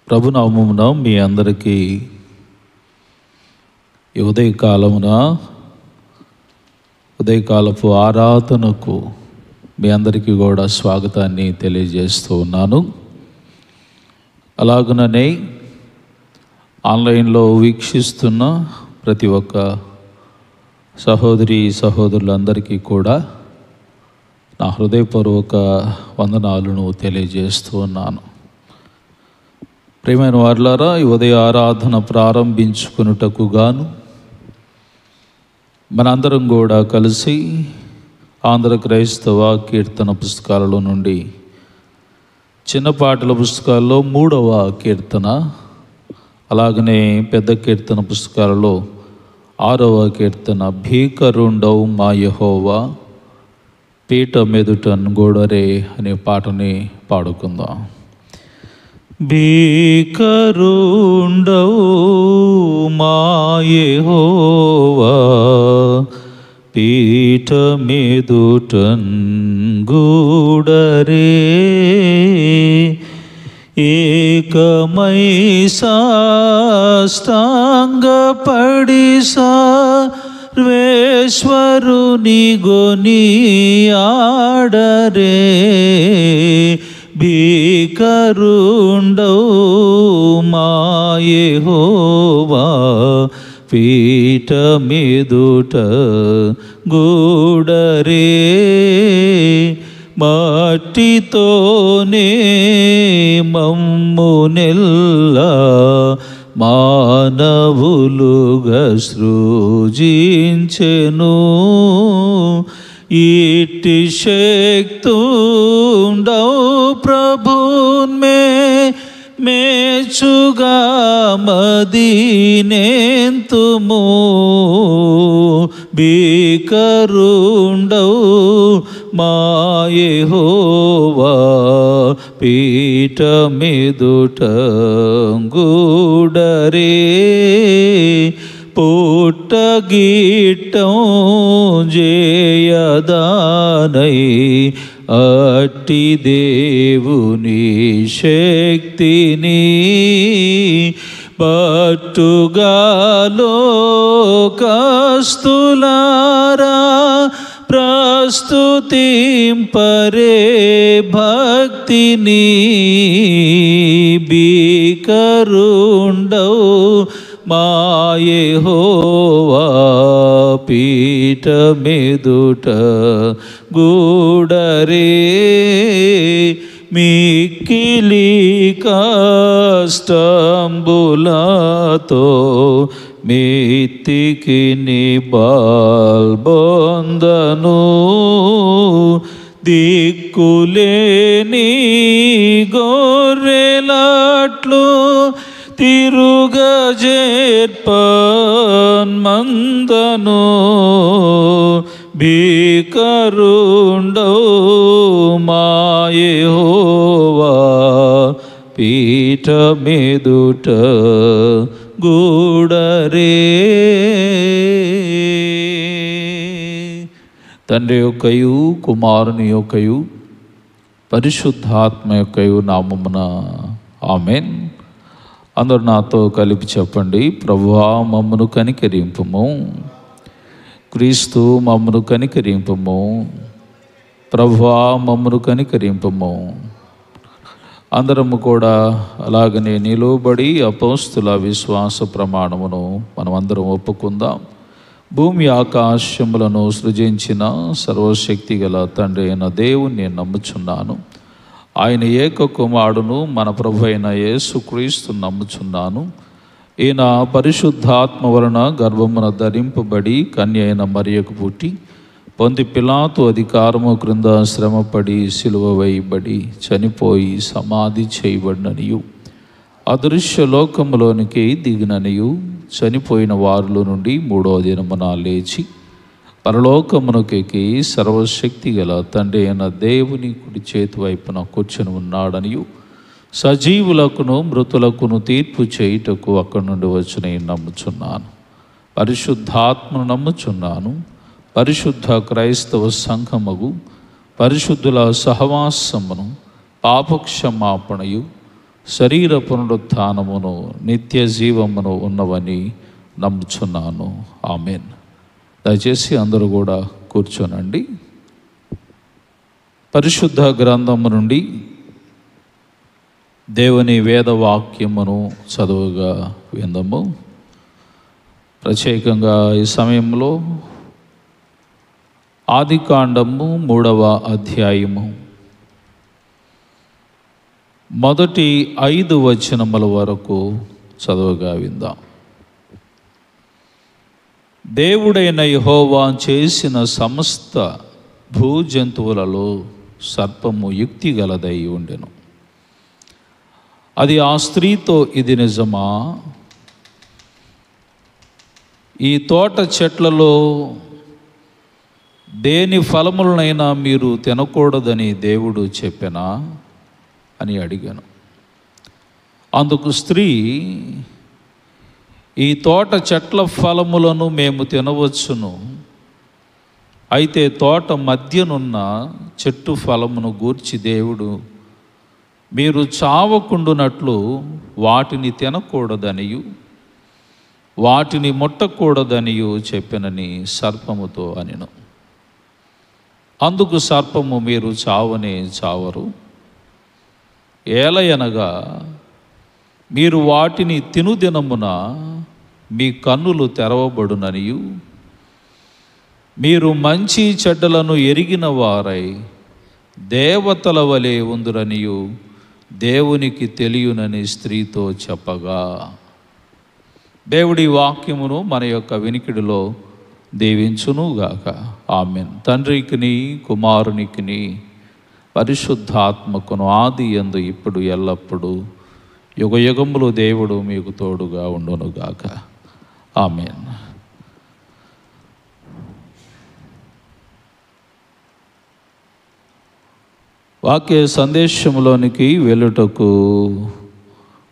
ప్రభునామమున మీ అందరికీ ఈ ఉదయకాలపు ఆరాధనకు మీ అందరికీ కూడా స్వాగతాన్ని తెలియజేస్తూ ఉన్నాను. అలాగనే ఆన్లైన్లో వీక్షిస్తున్న ప్రతి ఒక్క సహోదరులందరికీ కూడా నా హృదయపూర్వక వందనాలను తెలియజేస్తూ ఉన్నాను. ప్రియమైన వారులారా, ఈ ఉదయ ఆరాధన ప్రారంభించుకొనుటకు గాను మనందరం కూడా కలిసి ఆంధ్ర క్రైస్తవ కీర్తన పుస్తకాలలో నుండి చిన్న పాటల పుస్తకాల్లో 3వ కీర్తన, అలాగనే పెద్ద కీర్తన పుస్తకాలలో 6వ కీర్తన, భీకరుండవు మా యెహోవా పీఠ మెదుటన్ గోడరే అనే పాటని పాడుకుందాం. భీకరుండవు మా యెహోవా పీఠ మెదుటన్ గోడరే ఏకమై సాష్టాంగపడి సర్వేశ్వరుని గొనియాడరే. భీకరుండవు మా యెహోవా పీఠ మెదుట గూడరే మట్టితోనే మమ్మునెల్లా మానవులుగా సృజించెను. ఇట్టి శక్తుండవు ప్రభున్మే మేచుగా మదీనేంతుము. భీకరుండవు మా యెహోవా పీఠ మెదుట గూడరే పుట్టగీట్టం జేయదానై అట్టి దేవుని శక్తిని పట్టుగా లోకస్తులారా ప్రస్తుతింపరే భక్తిని. భీకరుండవు మా యెహోవా పీఠ మెదుట గూడరే మిక్కిలి కష్టంబులతో మిత్తికి నిబాల్బొందను. దిక్కులేని గొర్రెలట్లు తిరుగజేర్పన్మందను. భీకరుండవు మా యెహోవా పీఠ మెదుట గూడరే. తండ్రి యొక్కయు కుమారుని యొక్కయు పరిశుద్ధాత్మ యొక్కయు నామమున ఆమేన్. అందరూ నాతో కలిపి చెప్పండి. ప్రభువా మమ్మను కనికరింపుము. క్రీస్తు మమ్మను కనికరింపుము. ప్రభువా మమ్మను కనికరింపుము. అందరము కూడా అలాగనే నిలువబడి అపోస్తుల విశ్వాస ప్రమాణమును మనమందరం ఒప్పుకుందాం. భూమి ఆకాశములను సృజించిన సర్వశక్తి గల తండ్రి అయిన దేవుని నేను నమ్ముచున్నాను. ఆయన ఏక కుమారుడును మన ప్రభు అయిన యేసుక్రీస్తు నమ్ముచున్నాను. ఈయన పరిశుద్ధాత్మ వలన గర్భమున ధరింపబడి కన్య అయిన మరియకు పుట్టి పొంది పిలాతు అధికారము క్రింద శ్రమపడి సిలువ వేయబడి చనిపోయి సమాధి చేయబడిననియు అదృశ్య లోకములోనికి దిగిననియు చనిపోయిన వారిలో నుండి 3వ దినమున లేచి పరలోకమునకెక్కి సర్వశక్తి గల తండ్రి అయిన దేవుని కుడి చేతి వైపున కూర్చొని ఉన్నాడనియు సజీవులకును మృతులకును తీర్పు చేయుటకు అక్కడి నుండి వచ్చి నేను నమ్ముచున్నాను. పరిశుద్ధాత్మను నమ్ముచున్నాను. పరిశుద్ధ క్రైస్తవ సంఘముగు పరిశుద్ధుల సహవాసమును పాపక్షమాపణయు శరీర పునరుత్థానమును నిత్య జీవమును ఉన్నవని నమ్ముచున్నాను. ఆమెన్. దయచేసి అందరూ కూడా కూర్చోనండి. పరిశుద్ధ గ్రంథము నుండి దేవుని వేదవాక్యమును చదువుగా విందాము. ప్రత్యేకంగా ఈ సమయంలో ఆదికాండము 3వ అధ్యాయము మొదటి 5 వచనముల వరకు చదువుగా విందాం. దేవుడైన యెహోవా చేసిన సమస్త భూజంతువులలో సర్పము యుక్తి గలదై ఉండెను. అది ఆ స్త్రీతో, ఇది నిజమా? ఈ తోట చెట్లలో దేని ఫలములనైనా మీరు తినకూడదని దేవుడు చెప్పెనా అని అడిగాను. అందుకు స్త్రీ, ఈ తోట చెట్ల ఫలములను మేము తినవచ్చును, అయితే తోట మధ్యనున్న చెట్టు ఫలమును గూర్చి దేవుడు మీరు చావకుండునట్లు వాటిని తినకూడదనియు వాటిని ముట్టకూడదనియు చెప్పెనని సర్పముతో అనెను. అందుకు సర్పము, మీరు చావనే చావరు, ఏలయనగా మీరు వాటిని తినుదినమున మీ కన్నులు తెరవబడుననియు మీరు మంచి చెడ్డలను ఎరిగిన వారై దేవతల వలె ఉందురనియు దేవునికి తెలియనని స్త్రీతో చెప్పగా. దేవుడి వాక్యమును మన యొక్క వినికిడిలో దీవించునుగాక. ఆమెన్. తండ్రికిని కుమారునికిని పరిశుద్ధాత్మకును ఆది యందు ఇప్పుడు ఎల్లప్పుడూ యుగయుగములు దేవుడు మీకు తోడుగా ఉండునుగాక. ఆమెన్. వాక్య సందేశంలోనికి వెళ్ళుటకు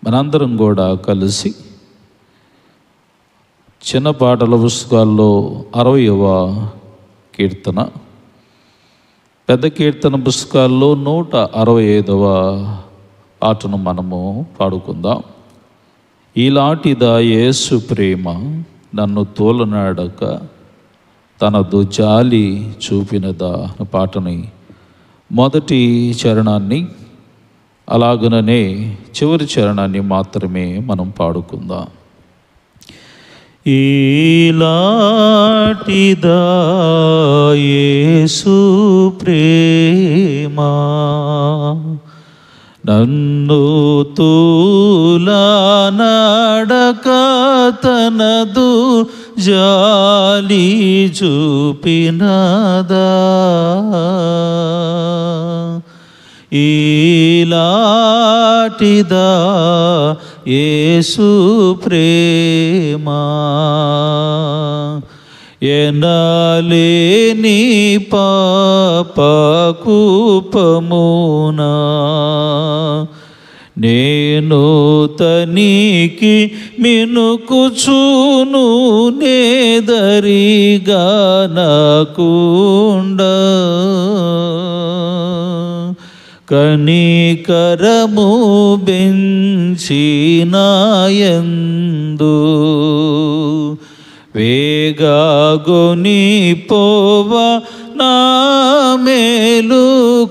మనందరం కూడా కలిసి చిన్న పాటల పుస్తకాల్లో 60వ కీర్తన, పెద్ద కీర్తన పుస్తకాల్లో 165వ పాటను మనము పాడుకుందాం. ఈలాంటిదా యేసు ప్రేమ నన్ను తోలనాడక తనదు జాలి చూపినదా పాటని మొదటి చరణాన్ని, అలాగనే చివరి చరణాన్ని మాత్రమే మనం పాడుకుందాం. ఈలాంటిదా యేసు ప్రేమ నన్ను తూలనాడక తనదు జాలి చూపినదా, ఈలాటిదా యేసు ప్రేమ ఎనలేని పాపకూపమునా నేను తనికి మినుకుచును నేదరిగా నాకుండ కనికరము బెంచినాయందు వేగాగొని పోవా నా మేలు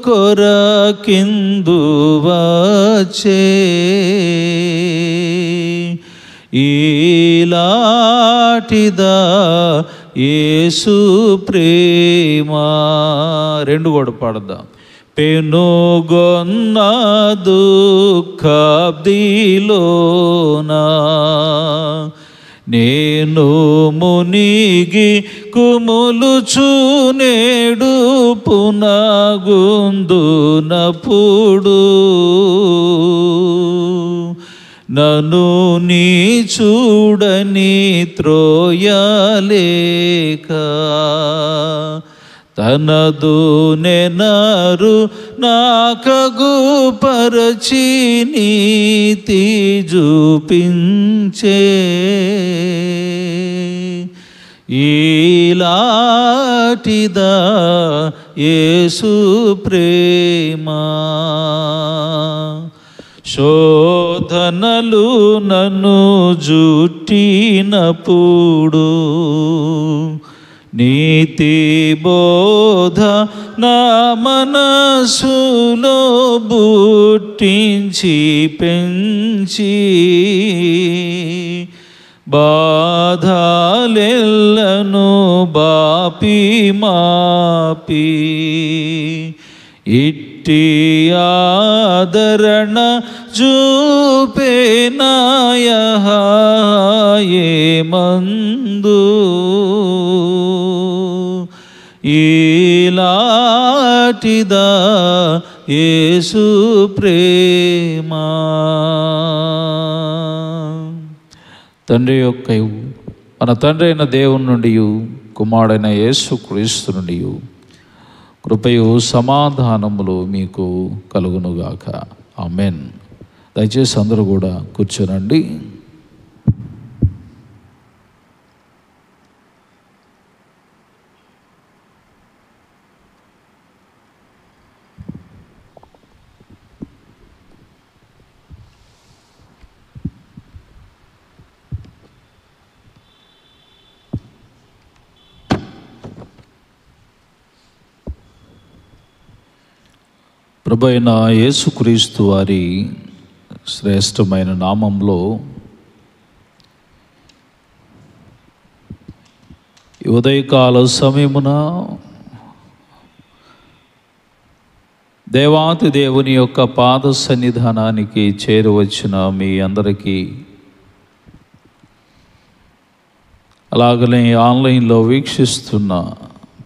కొరకిందు వచ్చే ఈలాటిదా యేసు ప్రేమ. 2 కూడా పాడదాం. పెనుగొన్న దుఃఖబ్దిలోనా నేను మునిగి కుములుచు నేడు పునగుందునప్పుడు నన్ను నీ చూడని త్రోయలేక తనదు నెనరు నాకగు పరచి నీతి చూపించే ఈలాటిదా యేసు ప్రేమ శోధనలు నన్ను జుట్టినప్పుడు నీతి బోధ నా మనసులో బుట్టించి పెంచి బాధలెల్లను బాపి మాపి ఇట్టి ఆదరణ చూపేనాయే మందు ఈలాటిదా యేసు ప్రేమ. తండ్రి యొక్క మన తండ్రి అయిన దేవుని నుండి కుమారుడైన యేసు క్రీస్తు నుండి కృపయు సమాధానములు మీకు కలుగునుగాక. ఆమెన్. దయచేసి అందరూ కూడా కూర్చోనండి. ప్రభు అయిన యేసుక్రీస్తు వారి శ్రేష్టమైన నామంలో ఉదయకాల సమయమున దేవాతి దేవుని యొక్క పాద సన్నిధానానికి చేరువచ్చిన మీ అందరికీ, అలాగనే ఆన్లైన్లో వీక్షిస్తున్న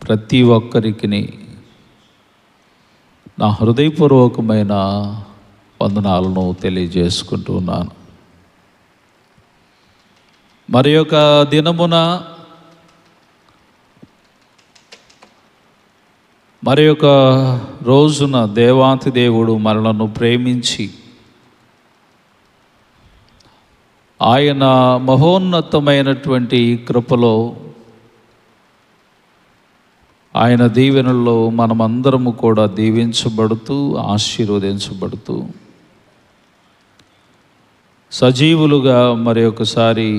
ప్రతి ఒక్కరికి నా హృదయపూర్వకమైన వందనాలను తెలియజేసుకుంటున్నాను. మరి యొక్క దినమున మరి యొక్క రోజున దేవాతి దేవుడు మనలను ప్రేమించి ఆయన మహోన్నతమైనటువంటి కృపలో ఆయన దీవెనల్లో మనమందరము కూడా దీవించబడుతూ ఆశీర్వదించబడుతూ సజీవులుగా మరి ఒకసారి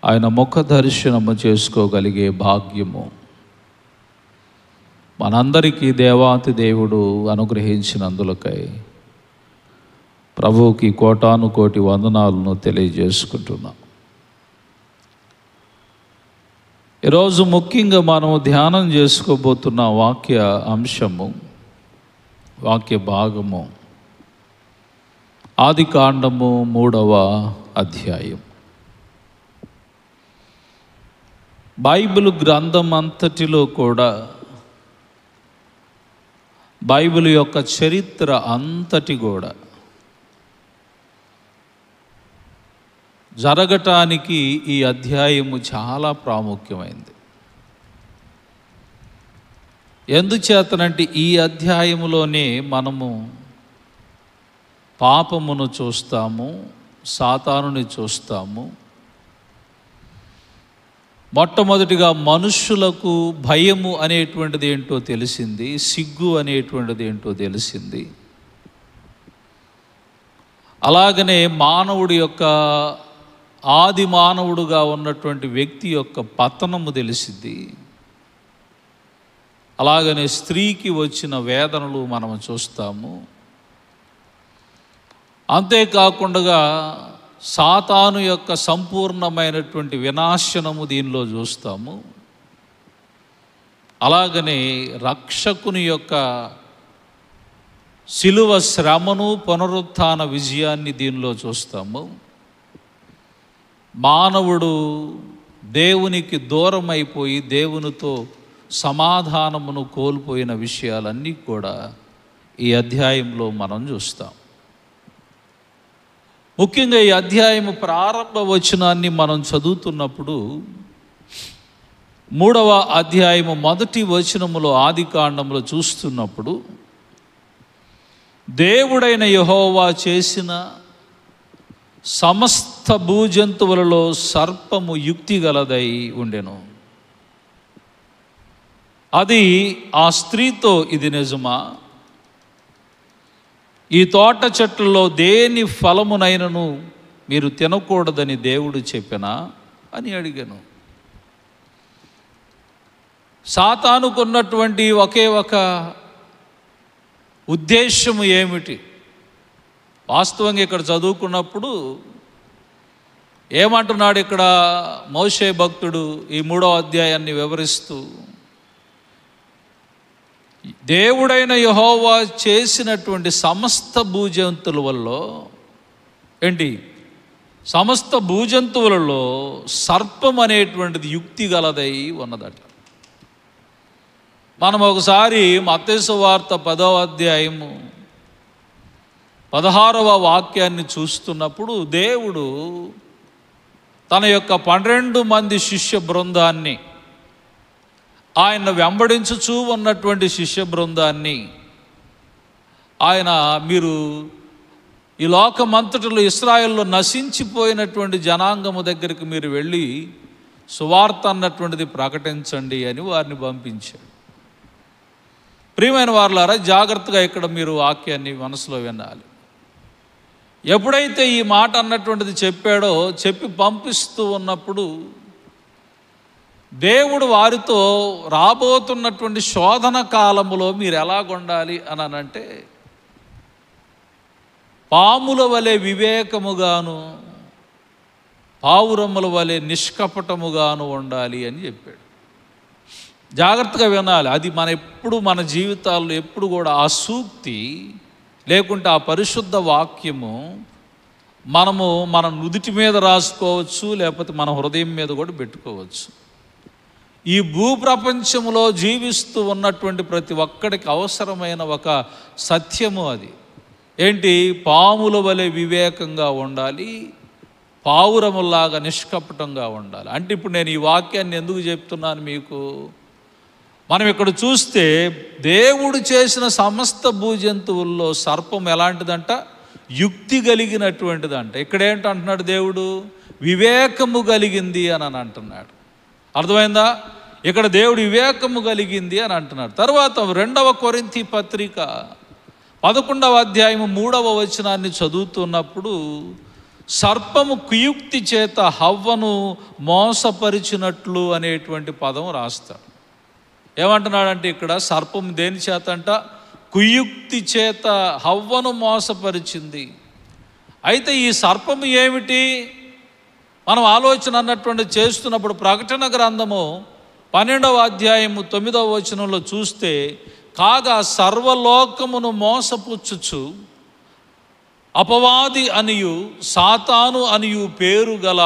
ఆయన ముఖ దర్శనము చేసుకోగలిగే భాగ్యము మనందరికీ దేవాతి దేవుడు అనుగ్రహించినందులకై ప్రభువుకి కోటాను కోటి వందనాలను తెలియజేసుకుంటున్నాం. ఈరోజు ముఖ్యంగా మనము ధ్యానం చేసుకోబోతున్న వాక్య అంశము, వాక్య భాగము ఆదికాండము 3వ అధ్యాయం. బైబిల్ గ్రంథం అంతటిలో కూడా, బైబిల్ యొక్క చరిత్ర అంతటి కూడా జరగటానికి ఈ అధ్యాయము చాలా ప్రాముఖ్యమైంది. ఎందుచేతనంటే ఈ అధ్యాయములోనే మనము పాపమును చూస్తాము, సాతానుని చూస్తాము. మొట్టమొదటిగా మనుష్యులకు భయము అనేటువంటిది ఏంటో తెలిసింది, సిగ్గు అనేటువంటిది ఏంటో తెలిసింది. అలాగనే మానవుడి యొక్క ఆది మానవుడుగా ఉన్నటువంటి వ్యక్తి యొక్క పతనము తెలిసింది. అలాగనే స్త్రీకి వచ్చిన వేదనలు మనం చూస్తాము. అంతేకాకుండా సాతాను యొక్క సంపూర్ణమైనటువంటి వినాశనము దీనిలో చూస్తాము. అలాగనే రక్షకుని యొక్క శిలువ శ్రమను, పునరుత్థాన విజయాన్ని దీనిలో చూస్తాము. మానవుడు దేవునికి దూరం అయిపోయి దేవునితో సమాధానమును కోల్పోయిన విషయాలన్నీ కూడా ఈ అధ్యాయంలో మనం చూస్తాం. ముఖ్యంగా ఈ అధ్యాయము ప్రారంభ వచనాన్ని మనం చదువుతున్నప్పుడు 3వ అధ్యాయము 1వ వచనములో ఆదికాండములో చూస్తున్నప్పుడు దేవుడైన యెహోవా చేసిన సమస్త భూజంతువులలో సర్పము యుక్తి గలదై ఉండెను. అది ఆ స్త్రీతో, ఇది నిజమా? ఈ తోట చెట్లలో దేని ఫలమునైనను మీరు తినకూడదని దేవుడు చెప్పినా అని అడిగాను. సాతానుకున్నటువంటి ఒకే ఒక ఉద్దేశము ఏమిటి? వాస్తవంగా ఇక్కడ చదువుకున్నప్పుడు ఏమంటున్నాడు ఇక్కడ మోషే భక్తుడు ఈ 3వ అధ్యాయాన్ని వివరిస్తూ, దేవుడైన యెహోవా చేసినటువంటి సమస్త భూజంతువుల వల్ల ఏంటి, సమస్త భూజంతువులలో సర్పం అనేటువంటిది యుక్తి గలదై ఉన్నదట. మనం ఒకసారి మత్తయి సువార్త 10వ అధ్యాయము 16వ వాక్యాన్ని చూస్తున్నప్పుడు దేవుడు తన యొక్క 12 మంది శిష్య బృందాన్ని, ఆయన వెంబడించుచూ ఉన్నటువంటి శిష్య బృందాన్ని ఆయన, మీరు ఈ లోకమంతటిలో ఇశ్రాయేల్లో నశించిపోయినటువంటి జనాంగము దగ్గరికి మీరు వెళ్ళి సువార్త అన్నటువంటిది ప్రకటించండి అని వారిని పంపించాడు. ప్రియమైన వారులారా, జాగ్రత్తగా ఇక్కడ మీరు వాక్యాన్ని మనసులో వినాలి. ఎప్పుడైతే ఈ మాట అన్నటువంటిది చెప్పాడో, చెప్పి పంపిస్తూ ఉన్నప్పుడు దేవుడు వారితో రాబోతున్నటువంటి శోధన కాలములో మీరు ఎలాగుండాలి అని అంటే, పాముల వలె వివేకముగాను పావురముల వలె నిష్కపటముగాను ఉండాలి అని చెప్పాడు. జాగ్రత్తగా వినాలి. అది మన జీవితాల్లో ఎప్పుడు కూడా ఆ సూక్తి లేకుంటే ఆ పరిశుద్ధ వాక్యము మన నుదిటి మీద రాసుకోవచ్చు, లేకపోతే మన హృదయం మీద కూడా పెట్టుకోవచ్చు. ఈ భూప్రపంచంలో జీవిస్తూ ఉన్నటువంటి ప్రతి ఒక్కడికి అవసరమైన ఒక సత్యము అది ఏంటి? పాముల వలె వివేకంగా ఉండాలి, పావురములాగా నిష్కపటంగా ఉండాలి. అంటే ఇప్పుడు నేను ఈ వాక్యాన్ని ఎందుకు చెప్తున్నాను మీకు? మనం ఇక్కడ చూస్తే దేవుడు చేసిన సమస్త భూజంతువుల్లో సర్పం ఎలాంటిదంట? యుక్తి కలిగినటువంటిదంట. ఇక్కడ ఏంటంటున్నాడు దేవుడు? వివేకము కలిగింది అని అంటున్నాడు. అర్థమైందా? ఇక్కడ దేవుడు వివేకము కలిగింది అని అంటున్నాడు. తర్వాత 2వ కొరింథీ పత్రిక 11వ అధ్యాయము 3వ వచనాన్ని చదువుతున్నప్పుడు, సర్పము కుయుక్తి చేత హవ్వను మోసపరిచినట్లు అనేటువంటి పదం రాస్తాడు. ఏమంటున్నాడంటే ఇక్కడ సర్పం దేని చేత అంట? కుయుక్తి చేత హవ్వను మోసపరిచింది. అయితే ఈ సర్పము ఏమిటి? మనం ఆలోచన అన్నటువంటి చేస్తున్నప్పుడు ప్రకటన గ్రంథము 12వ అధ్యాయము 9వ వచనంలో చూస్తే, కాగా సర్వలోకమును మోసపుచ్చుచు అపవాది అనియు సాతాను అనియు పేరు గల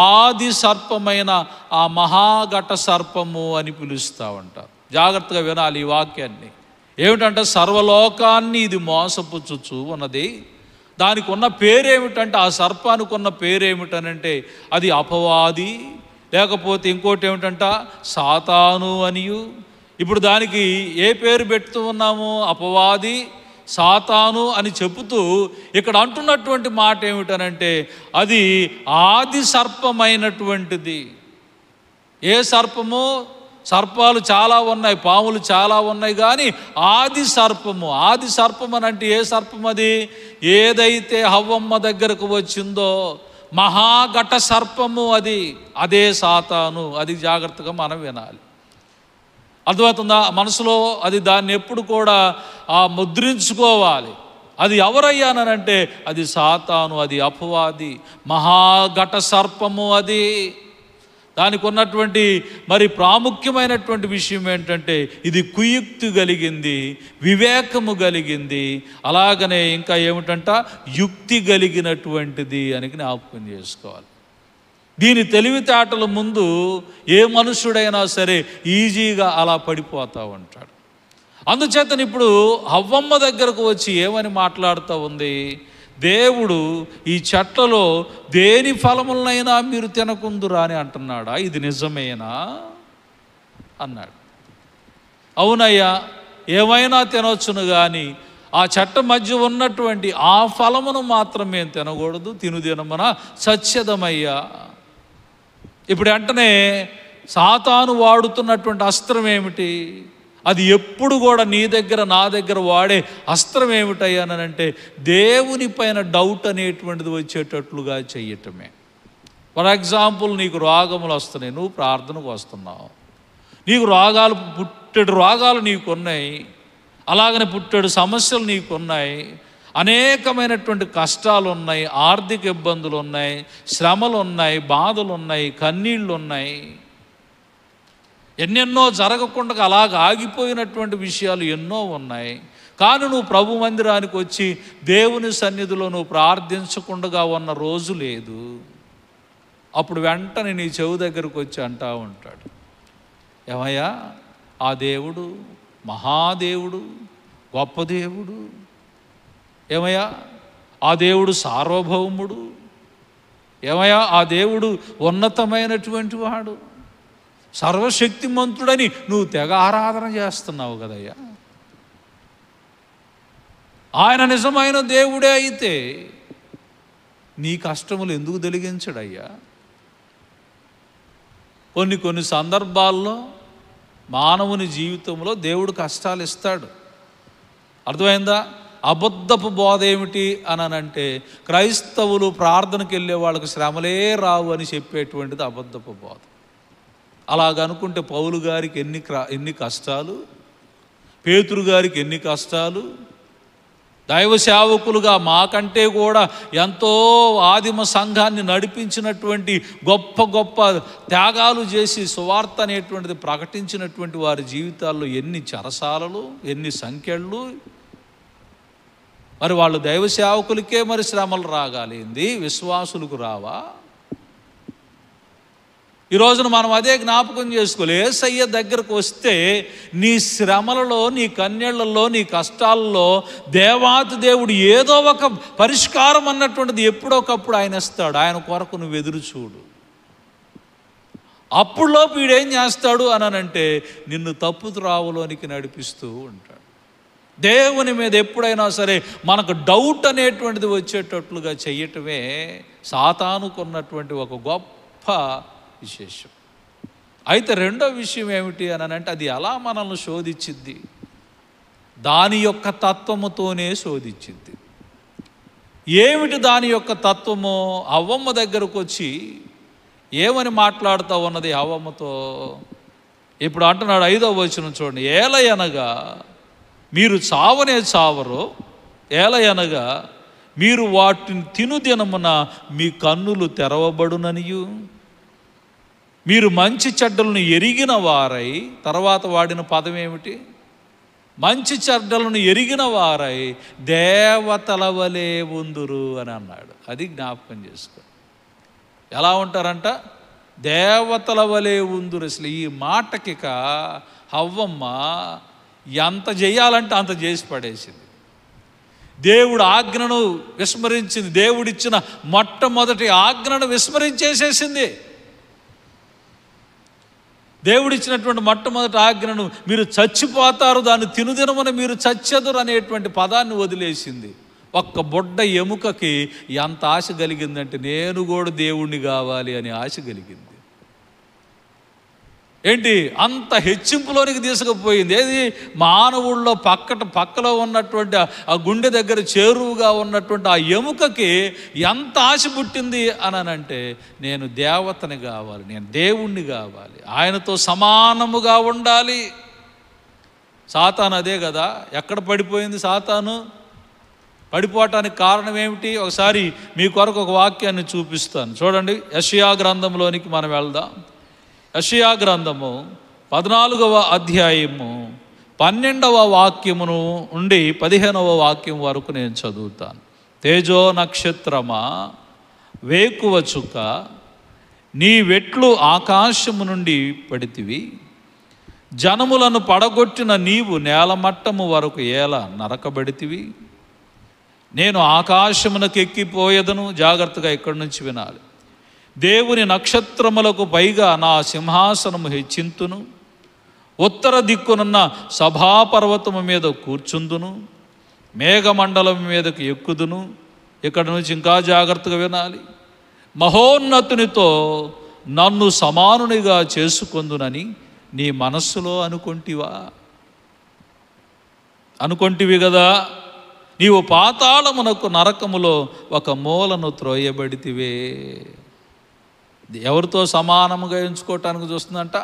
ఆది సర్పమైన ఆ మహాఘట సర్పము అని పిలుస్తూ ఉంటారు. జాగ్రత్తగా వినాలి ఈ వాక్యాన్ని. ఏమిటంటే సర్వలోకాన్ని ఇది మోసపుచ్చుచు ఉన్నది. దానికి ఉన్న పేరేమిటంటే, ఆ సర్పానికి ఉన్న పేరేమిటనంటే అది అపవాది, లేకపోతే ఇంకోటి ఏమిటంట సాతాను అనియు. ఇప్పుడు దానికి ఏ పేరు పెడుతూ ఉన్నాము? అపవాది, సాతాను అని చెబుతూ ఇక్కడ అంటున్నటువంటి మాట ఏమిటనంటే అది ఆది సర్పమైనటువంటిది. ఏ సర్పము? సర్పాలు చాలా ఉన్నాయి, పాములు చాలా ఉన్నాయి, కానీ ఆది సర్పము. ఆది సర్పం అని అంటే ఏ సర్పం అది? ఏదైతే హవ్వమ్మ దగ్గరకు వచ్చిందో మహాఘట సర్పము అది, అదే సాతాను. అది జాగ్రత్తగా మనం వినాలి. అర్థమవుతుందా? మనసులో అది దాన్ని ఎప్పుడు కూడా ముద్రించుకోవాలి. అది ఎవరయ్యానంటే అది సాతాను, అది అపవాది, మహాఘట సర్పము అది. దానికి ఉన్నటువంటి మరి ప్రాముఖ్యమైనటువంటి విషయం ఏంటంటే ఇది కుయుక్తి కలిగింది, వివేకము కలిగింది, అలాగనే ఇంకా ఏమిటంట యుక్తి కలిగినటువంటిది అని జ్ఞాపకం చేసుకోవాలి. దీని తెలివితేటల ముందు ఏ మనుషుడైనా సరే ఈజీగా అలా పడిపోతూ ఉంటాడు. అందుచేతను ఇప్పుడు హవ్వమ్మ దగ్గరకు వచ్చి ఏమని మాట్లాడుతూ ఉంది? దేవుడు ఈ చెట్లలో దేని ఫలములనైనా మీరు తినకుందురా అని అంటున్నాడా? ఇది నిజమేనా అన్నాడు. అవునయ్యా, ఏమైనా తినవచ్చును, కానీ ఆ చెట్ట మధ్య ఉన్నటువంటి ఆ ఫలమును మాత్రం మేము తినకూడదు, తినుదినమున సత్యదమయ్యా. ఇప్పుడు వెంటనే సాతాను వాడుతున్నటువంటి అస్త్రం ఏమిటి? అది ఎప్పుడు కూడా నీ దగ్గర నా దగ్గర వాడే అస్త్రం ఏమిటయ్యానంటే దేవుని పైన డౌట్ అనేటువంటిది వచ్చేటట్లుగా చెయ్యటమే. ఫర్ ఎగ్జాంపుల్, నీకు రోగములు వస్తున్నాయి, నువ్వు ప్రార్థనకు వస్తున్నావు, నీకు పుట్టెడు రోగాలు నీకున్నాయి, అలాగనే పుట్టెడు సమస్యలు నీకున్నాయి, అనేకమైనటువంటి కష్టాలు ఉన్నాయి, ఆర్థిక ఇబ్బందులు ఉన్నాయి, శ్రమలు ఉన్నాయి, బాధలు ఉన్నాయి, కన్నీళ్ళు ఉన్నాయి, ఎన్నెన్నో జరగకుండా అలాగ ఆగిపోయినటువంటి విషయాలు ఎన్నో ఉన్నాయి. కానీ నువ్వు ప్రభు మందిరానికి వచ్చి దేవుని సన్నిధిలో నువ్వు ప్రార్థించకుండా ఉన్న రోజు లేదు. అప్పుడు వెంటనే నీ చెవు దగ్గరకు వచ్చి అంటా ఉంటాడు, ఏమయ్యా ఆ దేవుడు మహాదేవుడు, గొప్ప దేవుడు, ఏమయ్యా ఆ దేవుడు సార్వభౌముడు, ఏమయ్యా ఆ దేవుడు ఉన్నతమైనటువంటి వాడు, సర్వశక్తిమంతుడని నువ్వు తెగ ఆరాధన చేస్తున్నావు కదయ్యా. ఆయన నిజమైన దేవుడే అయితే నీ కష్టములు ఎందుకు తొలగించడయ్యా? కొన్ని సందర్భాల్లో మానవుని జీవితంలో దేవుడు కష్టాలు ఇస్తాడు. అర్థమైందా? అబద్ధపు బోధ ఏమిటి అనంటే క్రైస్తవులు ప్రార్థనకి వెళ్ళే వాళ్ళకి శ్రమలే రావు అని చెప్పేటువంటిది అబద్ధపు బోధ. అలాగనుకుంటే పౌలు గారికి ఎన్ని కష్టాలు, పేతురు గారికి ఎన్ని కష్టాలు, దైవ సేవకులుగా మాకంటే కూడా ఎంతో ఆదిమ సంఘాన్ని నడిపించినటువంటి గొప్ప గొప్ప త్యాగాలు చేసి సువార్త అనేటువంటిది ప్రకటించినటువంటి వారి జీవితాల్లో ఎన్ని చెరసాలలు, ఎన్ని సంఖ్యలు. మరి వాళ్ళు దైవ సేవకులకే మరి శ్రమలు రాగాలింది, విశ్వాసులకు రావా? ఈ రోజున మనం అదే జ్ఞాపకం చేసుకోవాలి. యేసయ్య దగ్గరకు వస్తే నీ శ్రమలలో, నీ కన్నీళ్లలో, నీ కష్టాల్లో దేవాతి దేవుడు ఏదో ఒక పరిష్కారం అన్నటువంటిది ఎప్పుడొకప్పుడు ఆయన ఇస్తాడు. ఆయన కొరకు నువ్వు ఎదురు చూడు. అప్పుడులోపు వీడేం చేస్తాడు అనంటే నిన్ను తప్పు త్రావులోనికి నడిపిస్తూ ఉంటాడు. దేవుని మీద ఎప్పుడైనా సరే మనకు డౌట్ అనేటువంటిది వచ్చేటట్లుగా చెయ్యటమే సాతానుకున్నటువంటి ఒక గొప్ప విశేషం. అయితే రెండో విషయం ఏమిటి అనంటే అది ఎలా మనల్ని శోధించిద్ది? దాని యొక్క తత్వముతోనే శోధించిద్ది. ఏమిటి దాని యొక్క తత్వము? హవ్వమ్మ దగ్గరకు వచ్చి ఏమని మాట్లాడుతూ ఉన్నది హవ్వమ్మతో? ఇప్పుడు అంటున్నాడు 5వ వచనం చూడండి, ఏలయనగా మీరు చావనే చావరో, ఏలయనగా మీరు వాటిని తిను దినమున మీ కన్నులు తెరవబడుననియు మీరు మంచి చెడ్డలను ఎరిగిన వారై, తర్వాత వాడిన పదం ఏమిటి? మంచి చెడ్డలను ఎరిగిన వారై దేవతల వలె ఉందురు అని అన్నాడు. అది జ్ఞాపకం చేసుకో. ఎలా ఉంటారంట? దేవతల వలె ఉందురు. అసలు ఈ మాటకిక హవ్వమ్మ ఎంత చేయాలంటే అంత చేసి పడేసింది. దేవుడు ఆజ్ఞను విస్మరించింది. దేవుడిచ్చిన మొట్టమొదటి ఆజ్ఞను విస్మరించేసేసింది. దేవుడిచ్చినటువంటి మొట్టమొదటి ఆజ్ఞను మీరు చచ్చిపోతారు, దాన్ని తినుదినమని మీరు చచ్చెదరు అనేటువంటి పదాన్ని వదిలేసింది. ఒక్క బొడ్డ ఎముకకి ఎంత ఆశ కలిగిందంటే నేను కూడా దేవుణ్ణి కావాలి అనే ఆశ కలిగింది. ఏంటి అంత హెచ్చింపులోనికి తీసుకుపోయింది? ఏది? మానవుల్లో పక్కలో ఉన్నటువంటి ఆ గుండె దగ్గర చేరువుగా ఉన్నటువంటి ఆ ఎముకకి ఎంత ఆశ పుట్టింది అనంటే నేను దేవతని కావాలి, నేను దేవుణ్ణి కావాలి, ఆయనతో సమానముగా ఉండాలి. సాతాను అదే కదా. ఎక్కడ పడిపోయింది సాతాను? పడిపోవటానికి కారణం ఏమిటి? ఒకసారి మీ కొరకు ఒక వాక్యాన్ని చూపిస్తాను చూడండి. యెషయా గ్రంథంలోనికి మనం వెళ్దాం. యెషయా గ్రంథము 14వ అధ్యాయము 12వ వాక్యమును ఉండి 15వ వాక్యం వరకు నేను చదువుతాను. తేజో నక్షత్రమా, వేకువ చుక్క, నీ వెట్లు ఆకాశము నుండి పడితివి, జనములను పడగొట్టిన నీవు నేలమట్టము వరకు ఎలా నరకబడితివి. నేను ఆకాశమునకు ఎక్కిపోయేదను. జాగ్రత్తగా ఇక్కడి నుంచి వినాలి. దేవుని నక్షత్రములకు పైగా నా సింహాసనము హెచ్చింతును, ఉత్తర దిక్కునున్న సభాపర్వతము మీద కూర్చుందును, మేఘమండలం మీదకు ఎక్కుదును. ఇక్కడ నుంచి ఇంకా జాగ్రత్తగా వినాలి. మహోన్నతునితో నన్ను సమానునిగా చేసుకొందునని నీ మనస్సులో అనుకుంటివా? అనుకొంటివి కదా, నీవు పాతాళమునకు నరకములో ఒక మూలను త్రోయబడితివే. ఎవరితో సమానముగా ఎంచుకోవటానికి చూస్తుందంట?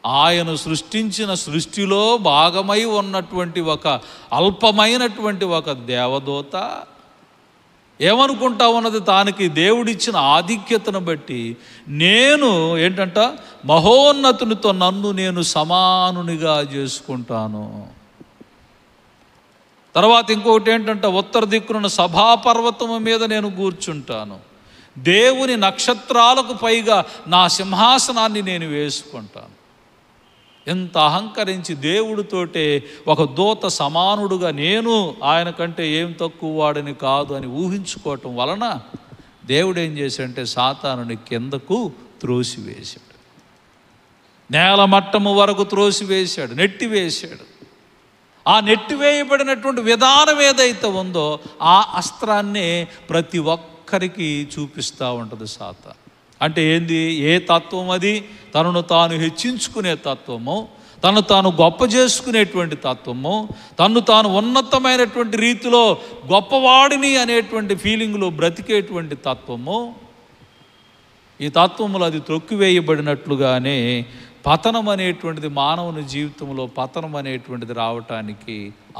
ఆయన సృష్టించిన సృష్టిలో భాగమై ఉన్నటువంటి ఒక అల్పమైనటువంటి ఒక దేవదూత ఏమనుకుంటా ఉన్నది, తానికి దేవుడిచ్చిన ఆధిక్యతను బట్టి నేను ఏంటంట, మహోన్నతునితో నన్ను నేను సమానునిగా చేసుకుంటాను. తర్వాత ఇంకొకటి ఏంటంటే, ఉత్తర దిక్కున సభాపర్వతము మీద నేను కూర్చుంటాను, దేవుని నక్షత్రాలకు పైగా నా సింహాసనాన్ని నేను వేసుకుంటాను. ఎంత అహంకరించి దేవుడితోటే ఒక దూత సమానుడుగా నేను ఆయన కంటే ఏం తక్కువ వాడని కాదు అని ఊహించుకోవటం వలన దేవుడు ఏం చేశాడంటే సాతానుని కిందకు త్రోసివేశాడు, నేల మట్టము వరకు త్రోసివేశాడు, నెట్టివేశాడు. ఆ నెట్టివేయబడినటువంటి విధానం ఏదైతే ఉందో ఆ అస్త్రాన్నే ప్రతి ఒక్కరికి చూపిస్తూ ఉంటుంది సాతాను. అంటే ఏంది? ఏ తత్వం అది? తనను తాను హెచ్చించుకునే తత్వము, తను తాను గొప్ప చేసుకునేటువంటి తత్వము, తను తాను ఉన్నతమైనటువంటి రీతిలో గొప్పవాడిని అనేటువంటి ఫీలింగ్లో బ్రతికేటువంటి తత్వము. ఈ తత్వములు అది త్రొక్కివేయబడినట్లుగానే పతనం అనేటువంటిది మానవుని జీవితంలో పతనం అనేటువంటిది రావటానికి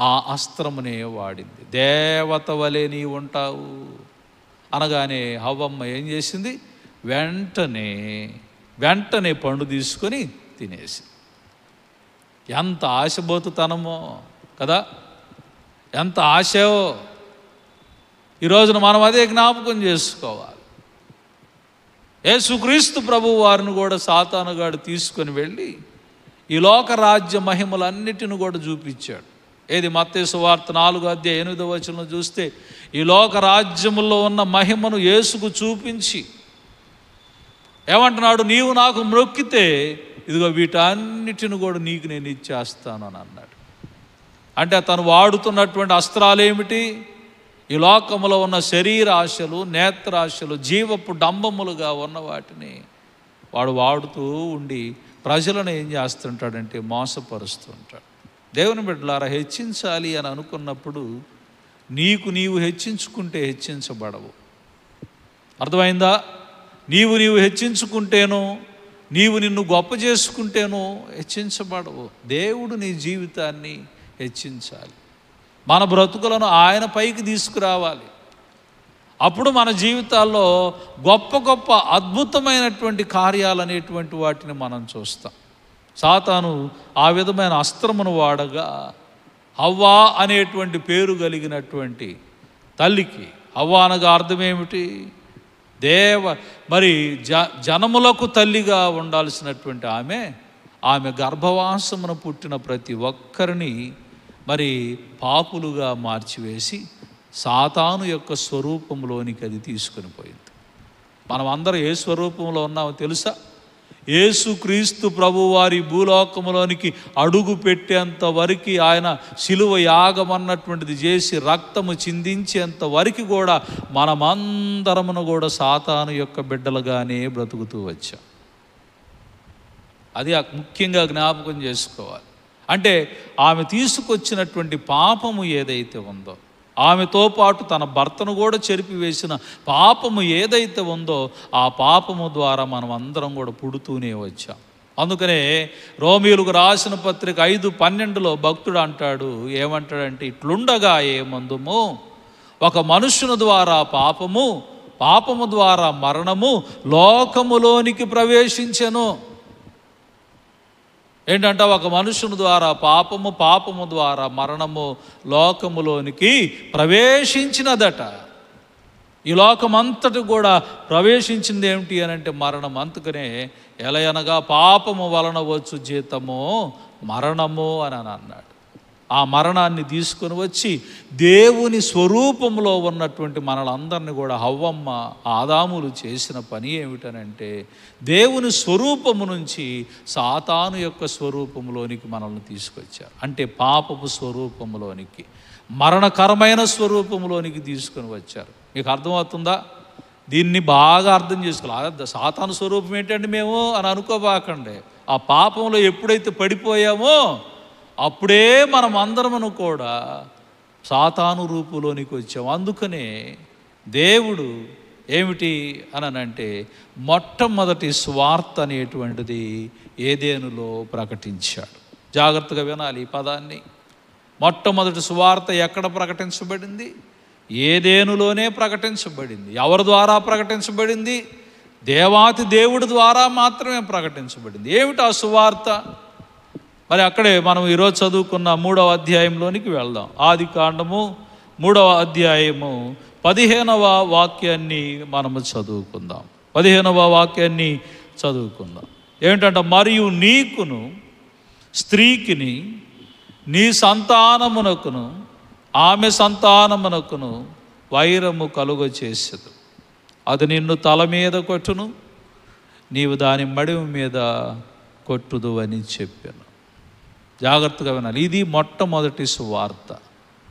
ఆ అస్త్రమునే వాడింది. దేవత వలె నీ ఉంటావు అనగానే హవ్వమ్మ ఏం చేసింది? వెంటనే పండు తీసుకొని తినేసి. ఎంత ఆశబోతుతనమో కదా, ఎంత ఆశో. ఈరోజున మనం అదే జ్ఞాపకం చేసుకోవాలి. యేసుక్రీస్తు ప్రభువు వారిని కూడా సాతానుగాడు తీసుకొని వెళ్ళి ఈ లోక రాజ్య మహిమలన్నిటిని కూడా చూపించాడు. ఏది? మత్తయి సువార్త 4:8 చూస్తే ఈ లోక రాజ్యములో ఉన్న మహిమను యేసుకు చూపించి ఏమంటున్నాడు? నీవు నాకు మ్రొక్కితే ఇదిగో వీటన్నిటిని కూడా నీకు నేను ఇచ్చేస్తాను అని అన్నాడు. అంటే తను వాడుతున్నటువంటి అస్త్రాలు ఏమిటి? ఈ లోకములో ఉన్న శరీర ఆశలు, నేత్రాశలు, జీవపు డంబములుగా ఉన్న వాటిని వాడు వాడుతూ ఉండి ప్రజలను ఏం చేస్తుంటాడంటే మోసపరుస్తుంటాడు. దేవుని బిడ్డలారా, హెచ్చించాలి అని అనుకున్నప్పుడు నీవు హెచ్చించుకుంటే హెచ్చించబడవు. అర్థమైందా? నీవు హెచ్చించుకుంటేనో, నీవు నిన్ను గొప్ప చేసుకుంటేనో హెచ్చించబడవు. దేవుడు నీ జీవితాన్ని హెచ్చించాలి. మన బ్రతుకులను ఆయన పైకి తీసుకురావాలి. అప్పుడు మన జీవితాల్లో గొప్ప గొప్ప అద్భుతమైనటువంటి కార్యాలు అనేటువంటి వాటిని మనం చూస్తాం. సాతాను ఆ విధమైన అస్త్రమును వాడగా హవ్వా అనేటువంటి పేరు కలిగినటువంటి తల్లికి, హవ్వా అనగా అర్థమేమిటి? మరి జనములకు తల్లిగా ఉండాల్సినటువంటి ఆమె గర్భవాసమున పుట్టిన ప్రతి ఒక్కరిని మరి పాపులుగా మార్చివేసి సాతాను యొక్క స్వరూపంలోనికి అది తీసుకొని పోయింది. మనం అందరం ఏ స్వరూపంలో ఉన్నామో తెలుసా? యేసుక్రీస్తు ప్రభువారి భూలోకములోనికి అడుగు పెట్టేంత వరకు ఆయన శిలువ యాగం అన్నటువంటిది చేసి రక్తము చిందించేంత వరకు కూడా మనమందరమును కూడా సాతాను యొక్క బిడ్డలుగానే బ్రతుకుతూ వచ్చాం. అది ముఖ్యంగా జ్ఞాపకం చేసుకోవాలి. అంటే ఆమె తీసుకొచ్చినటువంటి పాపము ఏదైతే ఉందో, ఆమెతో పాటు తన భర్తను కూడా చెరిపివేసిన పాపము ఏదైతే ఉందో ఆ పాపము ద్వారా మనం అందరం కూడా పుడుతూనే వచ్చాం. అందుకనే రోమీయులకు రాసిన పత్రిక 5:12 భక్తుడు అంటాడు, ఏమంటాడంటే, ఇట్లుండగా ఏమందుము, ఒక మనుష్యుని ద్వారా పాపము ద్వారా మరణము లోకములోనికి ప్రవేశించెను. ఏంటంటే ఒక మనుషుని ద్వారా పాపము ద్వారా మరణము లోకములోనికి ప్రవేశించినదట. ఈ లోకమంతటి కూడా ప్రవేశించింది ఏమిటి అని అంటే మరణం. అందుకనే ఎలయనగా పాపము వలన వచ్చు జీతము మరణము అని అన్నాడు. ఆ మరణాన్ని తీసుకొని వచ్చి దేవుని స్వరూపంలో ఉన్నటువంటి మనలందరినీ కూడా హవ్వమ్మ, ఆదాములు చేసిన పని ఏమిటనంటే దేవుని స్వరూపము నుంచి సాతాను యొక్క స్వరూపంలోనికి మనల్ని తీసుకొచ్చారు. అంటే పాపపు స్వరూపంలోనికి, మరణకరమైన స్వరూపంలోనికి తీసుకొని వచ్చారు. మీకు అర్థమవుతుందా? దీన్ని బాగా అర్థం చేసుకోవాలి. సాతాను స్వరూపం ఏంటంటే మేము అని అనుకోబాకండి. ఆ పాపంలో ఎప్పుడైతే పడిపోయామో అప్పుడే మనం అందరమును కూడా సాతాను రూపులోనికి వచ్చాం. అందుకనే దేవుడు ఏమిటి అనంటే మొట్టమొదటి స్వార్థ అనేటువంటిది ఏదెనులో ప్రకటించాడు. జాగ్రత్తగా వినాలి ఈ పదాన్ని. మొట్టమొదటి సువార్త ఎక్కడ ప్రకటించబడింది? ఏదెనులోనే ప్రకటించబడింది. ఎవరి ద్వారా ప్రకటించబడింది? దేవాతి దేవుడి ద్వారా మాత్రమే ప్రకటించబడింది. ఏమిటి ఆ సువార్త? మరి అక్కడే మనం ఈరోజు చదువుకున్న 3వ అధ్యాయంలోనికి వెళ్దాం. ఆదికాండము 3వ అధ్యాయము 15వ వాక్యాన్ని మనము చదువుకుందాం. 15వ వాక్యాన్ని చదువుకుందాం. ఏమిటంటే, మరియు నీకును స్త్రీకిని నీ సంతానమునకును ఆమె సంతానమునకును వైరము కలుగ చేసేదు. అది నిన్ను తల మీద కొట్టును, నీవు దాని మడిమ మీద కొట్టుదు అని చెప్పాను. జాగ్రత్తగా వినాలి. ఇది మొట్టమొదటి సువార్త.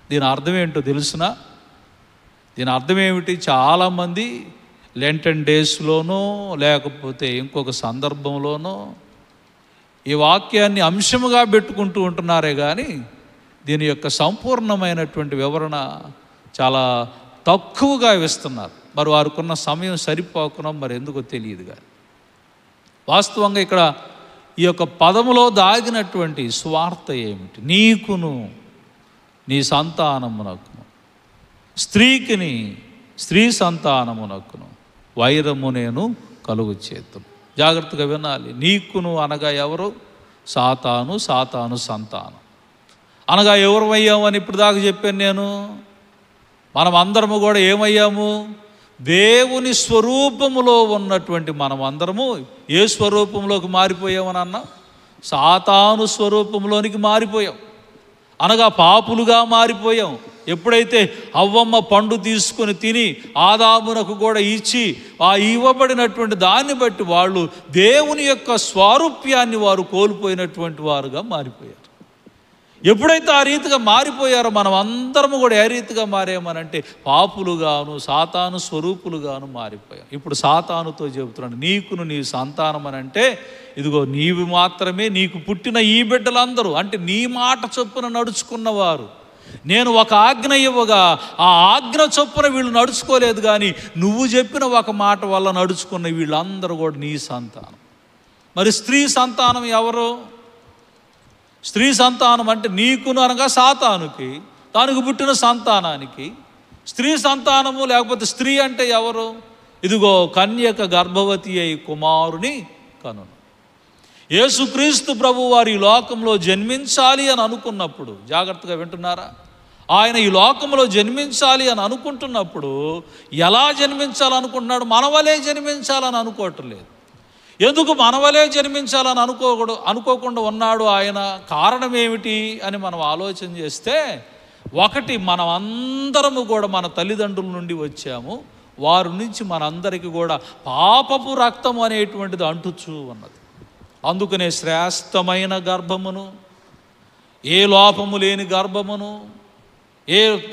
దీని అర్థం ఏంటో తెలుసునా? దీని అర్థం ఏమిటి? చాలామంది లెంటన్ డేస్లోనో లేకపోతే ఇంకొక సందర్భంలోనో ఈ వాక్యాన్ని అంశముగా పెట్టుకుంటూ ఉంటున్నారే కానీ దీని యొక్క సంపూర్ణమైనటువంటి వివరణ చాలా తక్కువగా ఇస్తున్నారు. మరి వారికున్న సమయం సరిపోకుండా మరి ఎందుకో తెలియదు. కానీ వాస్తవంగా ఇక్కడ ఈ యొక్క పదములో దాగినటువంటి స్వార్థ ఏమిటి? నీకును నీ సంతానమునకును, స్త్రీకిని స్త్రీ సంతానమునకును వైరము నేను కలుగు చేతును. జాగ్రత్తగా వినాలి. నీకును అనగా ఎవరు? సాతాను, సాతాను సంతానం అనగా ఎవరు అయ్యామని ఇప్పుడు దాకా చెప్పాను నేను. మనం అందరము కూడా ఏమయ్యాము? దేవుని స్వరూపములో ఉన్నటువంటి మనం అందరము ఏ స్వరూపంలోకి మారిపోయామని అన్నా? సాతాను స్వరూపంలోనికి మారిపోయాం. అనగా పాపులుగా మారిపోయాం. ఎప్పుడైతే అవ్వమ్మ పండు తీసుకొని తిని ఆదామునకు కూడా ఇచ్చి ఆ ఇవ్వబడినటువంటి దాన్ని బట్టి వాళ్ళు దేవుని యొక్క స్వారూప్యాన్ని వారు కోల్పోయినటువంటి వారుగా మారిపోయారు. ఎప్పుడైతే ఆ రీతిగా మారిపోయారో మనం అందరము కూడా ఏ రీతిగా మారామనంటే పాపులుగాను సాతాను స్వరూపులుగాను మారిపోయాం. ఇప్పుడు సాతానుతో చెబుతున్నాను, నీకును నీ సంతానం అని అంటే ఇదిగో నీవు మాత్రమే, నీకు పుట్టిన ఈ బిడ్డలందరూ అంటే నీ మాట చొప్పున నడుచుకున్నవారు. నేను ఒక ఆజ్ఞ ఇవ్వగా ఆ ఆజ్ఞ చొప్పున వీళ్ళు నడుచుకోలేదు, కానీ నువ్వు చెప్పిన ఒక మాట వల్ల నడుచుకున్న వీళ్ళందరూ కూడా నీ సంతానం. మరి స్త్రీ సంతానం ఎవరు? స్త్రీ సంతానం అంటే నీకును అనగా సాతానుకి, దానికి పుట్టిన సంతానానికి స్త్రీ సంతానము. లేకపోతే స్త్రీ అంటే ఎవరు? ఇదిగో కన్యక గర్భవతి అయి కుమారుని కనును. యేసుక్రీస్తు ప్రభు వారు ఈ లోకంలో జన్మించాలి అని అనుకున్నప్పుడు, జాగ్రత్తగా వింటున్నారా, ఆయన ఈ లోకంలో జన్మించాలి అని అనుకుంటున్నప్పుడు ఎలా జన్మించాలనుకుంటున్నాడు? మనవలే జన్మించాలని అనుకోవటం లేదు. ఎందుకు మనవలే జన్మించాలని అనుకోకుండా ఉన్నాడు ఆయన? కారణం ఏమిటి అని మనం ఆలోచన చేస్తే, ఒకటి, మనం అందరము కూడా మన తల్లిదండ్రుల నుండి వచ్చాము. వారి నుంచి మనందరికీ కూడా పాపపు రక్తము అనేటువంటిది అంటుచూ ఉన్నది. అందుకనే శ్రేష్టమైన గర్భమును, ఏ లోపము లేని గర్భమును,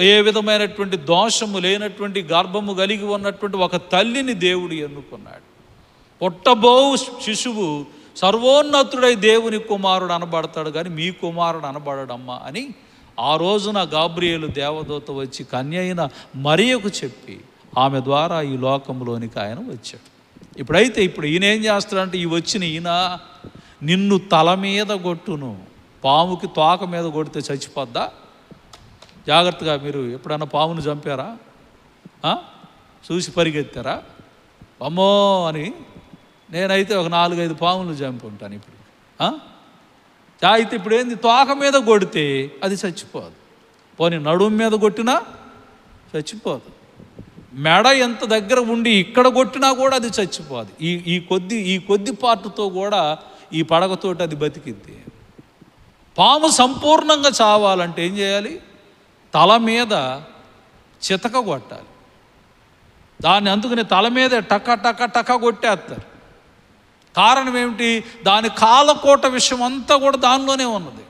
ఏ విధమైనటువంటి దోషము లేనటువంటి గర్భము కలిగి ఉన్నటువంటి ఒక తల్లిని దేవుడు ఎన్నుకున్నాడు. పుట్టబో శిశువు సర్వోన్నతుడై దేవుని కుమారుడు అనబడతాడు, కానీ మీ కుమారుడు అనబడడమ్మా అని ఆ రోజున గాబ్రియేలు దేవదూత వచ్చి కన్య అయిన మరియకు చెప్పి ఆమె ద్వారా ఈ లోకంలోనికి ఆయన వచ్చాడు. ఇప్పుడు ఈయన ఏం చేస్తాడంటే, ఈ వచ్చిన ఈయన నిన్ను తల మీద కొట్టును, పాముకి తోక మీద కొడితే చచ్చిపోద్దా? జాగ్రత్తగా, మీరు ఎప్పుడన్నా పామును చంపారా? చూసి పరిగెత్తారా? అమ్మో అని నేనైతే ఒక 4-5 పాములు చంపి ఉంటాను ఇప్పుడు. అయితే ఇప్పుడు ఏంది? తోక మీద కొడితే అది చచ్చిపోదు. పోనీ నడుము మీద కొట్టినా చచ్చిపోదు. మెడ ఎంత దగ్గర ఉండి ఇక్కడ కొట్టినా కూడా అది చచ్చిపోదు. ఈ కొద్ది పార్టుతో కూడా ఈ పడగతోటి అది బతికిద్ది. పాము సంపూర్ణంగా చావాలంటే ఏం చేయాలి? తల మీద చితక కొట్టాలి దాన్ని. అందుకని తల మీద టక టక టక కొట్టేస్తారు. కారణం ఏమిటి? దాని కాలకోట విషయం అంతా కూడా దానిలోనే ఉన్నది.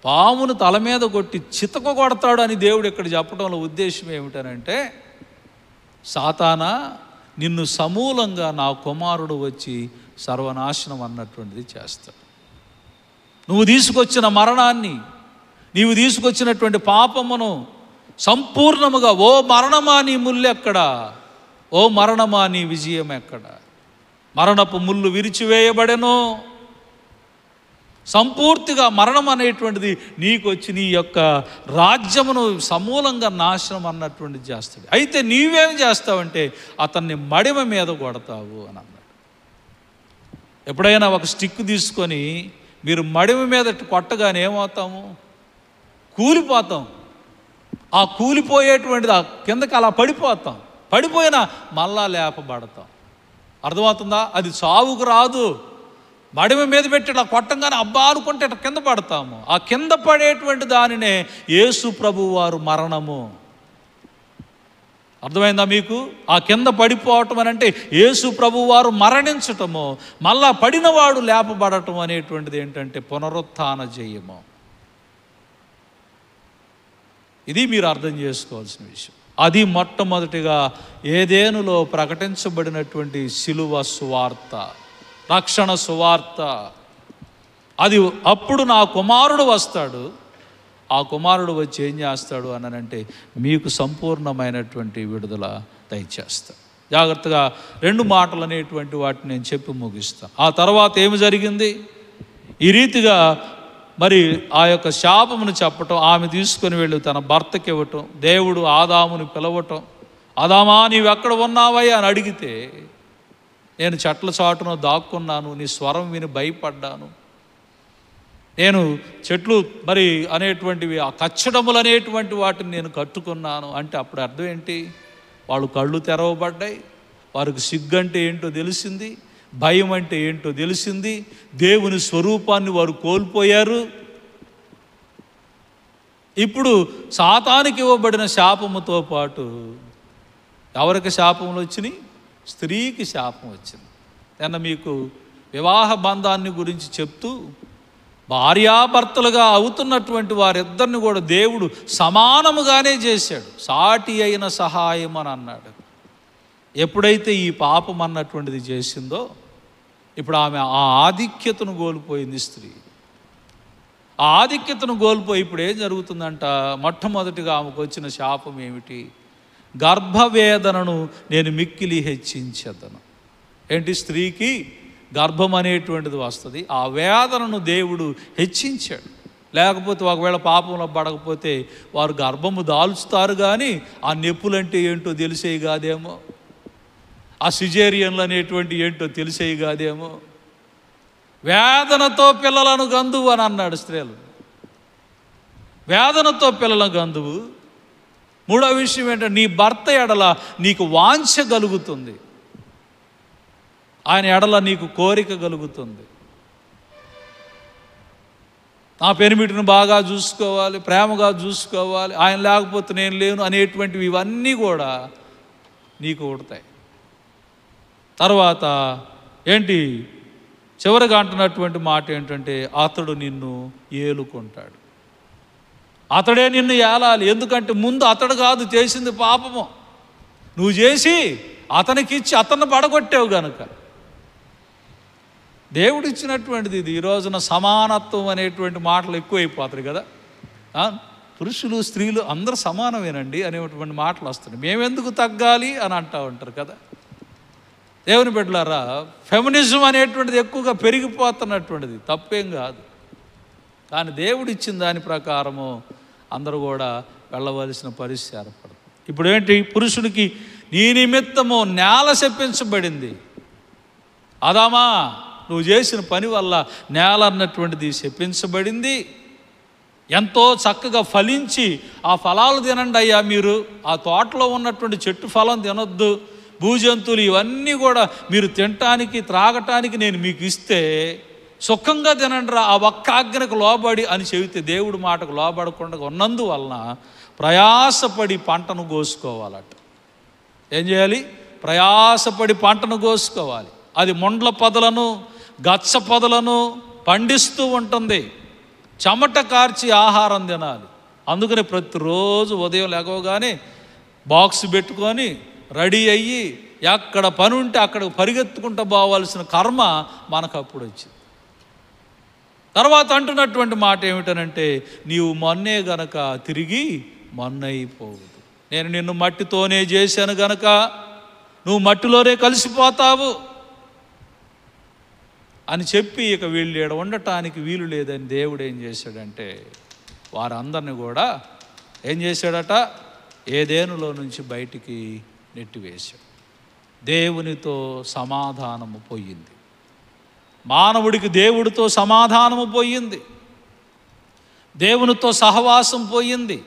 పామును తల మీద కొట్టి చితక కొడతాడు అని దేవుడు ఇక్కడ చెప్పడంలో ఉద్దేశం ఏమిటనంటే, సాతానా, నిన్ను సమూలంగా నా కుమారుడు వచ్చి సర్వనాశనం అన్నటువంటిది చేస్తాడు. నువ్వు తీసుకొచ్చిన మరణాన్ని, నీవు తీసుకొచ్చినటువంటి పాపమును సంపూర్ణముగా, ఓ మరణమా నీ ముళ్ళు ఎక్కడా, ఓ మరణమా నీ విజయం ఎక్కడ? మరణపు ముళ్ళు విరిచివేయబడెను. సంపూర్తిగా మరణం అనేటువంటిది నీకు వచ్చి నీ యొక్క రాజ్యమును సమూలంగా నాశనం అన్నటువంటిది చేస్తాడు. అయితే నీవేం చేస్తావంటే అతన్ని మడిమ మీద కొడతావు అని అన్నాడు. ఎప్పుడైనా ఒక స్టిక్ తీసుకొని మీరు మడిమ మీద కొట్టగానే ఏమవుతాము? కూలిపోతాం. ఆ కూలిపోయేటువంటిది ఆ కిందకి అలా పడిపోతాం. పడిపోయినా మళ్ళా లేపబడతాం. అర్థమవుతుందా? అది చావుకు రాదు. మడిమ మీద పెట్టి ఇలా కొట్టంగానే అబ్బా అనుకుంటే ఇట్లా కింద పడతాము. ఆ కింద పడేటువంటి దానినే యేసు ప్రభువు వారు మరణము. అర్థమైందా మీకు? ఆ కింద పడిపోవటం అని అంటే యేసు ప్రభువు వారు మరణించటము, మళ్ళా పడినవాడు లేపబడటం అనేటువంటిది ఏంటంటే పునరుత్థాన జయము. ఇది మీరు అర్థం చేసుకోవాల్సిన విషయం. అది మొట్టమొదటిగా ఏదేనులో ప్రకటించబడినటువంటి శిలువ సువార్త, రక్షణ సువార్త. అది అప్పుడు నా కుమారుడు వస్తాడు, ఆ కుమారుడు వచ్చి ఏం చేస్తాడు అనంటే మీకు సంపూర్ణమైనటువంటి విడుదల దయచేస్తాడు. జాగ్రత్తగా 2 మాటలు అనేటువంటి వాటిని నేను చెప్పి ముగిస్తాను. ఆ తర్వాత ఏమి జరిగింది? ఈ రీతిగా మరి ఆ యొక్క శాపమును చెప్పటం, ఆమె తీసుకొని వెళ్ళి తన భర్తకి ఇవ్వటం, దేవుడు ఆదాముని పిలవటం, ఆదామా నీవెక్కడ ఉన్నావయ్యా అని అడిగితే, నేను చెట్ల చాటున దాక్కున్నాను, నీ స్వరం విని భయపడ్డాను, నేను చెట్లు మరి అనేటువంటివి ఆ కచ్చడములు అనేటువంటి వాటిని నేను కట్టుకున్నాను అంటే అప్పుడు అర్థం ఏంటి? వాళ్ళు కళ్ళు తెరవబడ్డాయి, వారికి సిగ్గంటే ఏంటో తెలిసింది, భయం అంటే ఏంటో తెలిసింది, దేవుని స్వరూపాన్ని వారు కోల్పోయారు. ఇప్పుడు సాతానికి ఇవ్వబడిన శాపముతో పాటు ఎవరికి శాపములు వచ్చినాయి? స్త్రీకి శాపం వచ్చింది. నిన్న మీకు వివాహ బంధాన్ని గురించి చెప్తూ భార్యాభర్తలుగా అవుతున్నటువంటి వారిద్దరిని కూడా దేవుడు సమానముగానే చేశాడు. సాటి అయిన సహాయం అని అన్నాడు. ఎప్పుడైతే ఈ పాపం అన్నటువంటిది చేసిందో ఇప్పుడు ఆమె ఆ ఆధిక్యతను కోల్పోయింది. స్త్రీ ఆ ఆధిక్యతను కోల్పోయి ఇప్పుడు ఏం జరుగుతుందంట? మొట్టమొదటిగా ఆమెకు వచ్చిన శాపం ఏమిటి? గర్భవేదనను నేను మిక్కిలి హెచ్చించదను. ఏంటి? స్త్రీకి గర్భం అనేటువంటిది వస్తుంది. ఆ వేదనను దేవుడు హెచ్చించాడు. లేకపోతే ఒకవేళ పాపంలో పడకపోతే వారు గర్భము దాల్చుతారు, కానీ ఆ నొప్పులంటే ఏంటో తెలిసేవి కాదేమో, ఆ సిజేరియన్లు అనేటువంటి ఏంటో తెలిసేవి కాదేమో. వేదనతో పిల్లలను గందువు అని అన్నాడు స్త్రీలు. వేదనతో పిల్లలను గందువు. 3వ విషయం ఏంటంటే నీ భర్త ఎడల నీకు వాంఛ కలుగుతుంది, ఆయన ఎడల నీకు కోరిక కలుగుతుంది. నా పెనిమిటిని బాగా చూసుకోవాలి, ప్రేమగా చూసుకోవాలి, ఆయన లేకపోతే నేను లేను అనేటువంటివి ఇవన్నీ కూడా నీకు ఉడతాయి. తర్వాత ఏంటి? చివరిగా అంటున్నటువంటి మాట ఏంటంటే అతడు నిన్ను ఏలుకుంటాడు. అతడే నిన్ను ఏలాలి. ఎందుకంటే ముందు అతడు కాదు చేసింది పాపము, నువ్వు చేసి అతనికిచ్చి అతన్ని పడగొట్టావు గనుక. దేవుడు ఇచ్చినటువంటిది ఇది. ఈ రోజున సమానత్వం అనేటువంటి మాటలు ఎక్కువైపోతాయి కదా. పురుషులు స్త్రీలు అందరూ సమానమేనండి అనేటువంటి మాటలు వస్తున్నాయి. మేమెందుకు తగ్గాలి అని అంటూ ఉంటారు కదా. దేవుని బిడ్డలారా, ఫెమినిజం అనేటువంటిది ఎక్కువగా పెరిగిపోతున్నటువంటిది తప్పేం కాదు. కానీ దేవుడు ఇచ్చిన దాని ప్రకారము అందరూ కూడా వెళ్ళవలసిన పరిస్థితి ఏర్పడుతుంది. ఇప్పుడు ఏంటి? పురుషుడికి నీ నిమిత్తము నేల శపించబడింది. ఆదామా, నువ్వు చేసిన పని వల్ల నేల అన్నటువంటిది శపించబడింది. ఎంతో చక్కగా ఫలించి ఆ ఫలాలు తినండి అయ్యా, మీరు ఆ తోటలో ఉన్నటువంటి చెట్టు ఫలం తినొద్దు, భూజంతువులు ఇవన్నీ కూడా మీరు తినటానికి త్రాగటానికి నేను మీకు ఇస్తే సుఖంగా తినండిరా, ఆ ఒక్క ఆజ్ఞకు లోబడి అని చెబితే దేవుడి మాటకు లోబడకుండా ఉన్నందువలన ప్రయాసపడి పంటను కోసుకోవాలట. ఏం చేయాలి? ప్రయాసపడి పంటను కోసుకోవాలి. అది మొండ్ల పొదలను గచ్చ పొదలను పండిస్తూ ఉంటుంది. చెమట కార్చి ఆహారం తినాలి. అందుకని ప్రతిరోజు ఉదయం లేవగానే బాక్స్ పెట్టుకొని రెడీ అయ్యి ఎక్కడ పని ఉంటే అక్కడ పరిగెత్తుకుంటూ పోవాల్సిన కర్మ మనకు అప్పుడు వచ్చింది. తర్వాత అంటున్నటువంటి మాట ఏమిటనంటే, నీవు మొన్నే గనక తిరిగి మొన్నైపోవద్దు. నేను నిన్ను మట్టితోనే చేశాను గనక నువ్వు మట్టిలోనే కలిసిపోతావు అని చెప్పి ఇక వీళ్ళు ఈడ ఉండటానికి వీలు లేదని దేవుడు ఏం చేశాడంటే వారందరిని కూడా ఏం చేశాడట, ఏదెనులో నుంచి బయటికి నెట్టివేశాడు. దేవునితో సమాధానము పోయింది. మానవుడికి దేవుడితో సమాధానము పోయింది, దేవునితో సహవాసం పోయింది.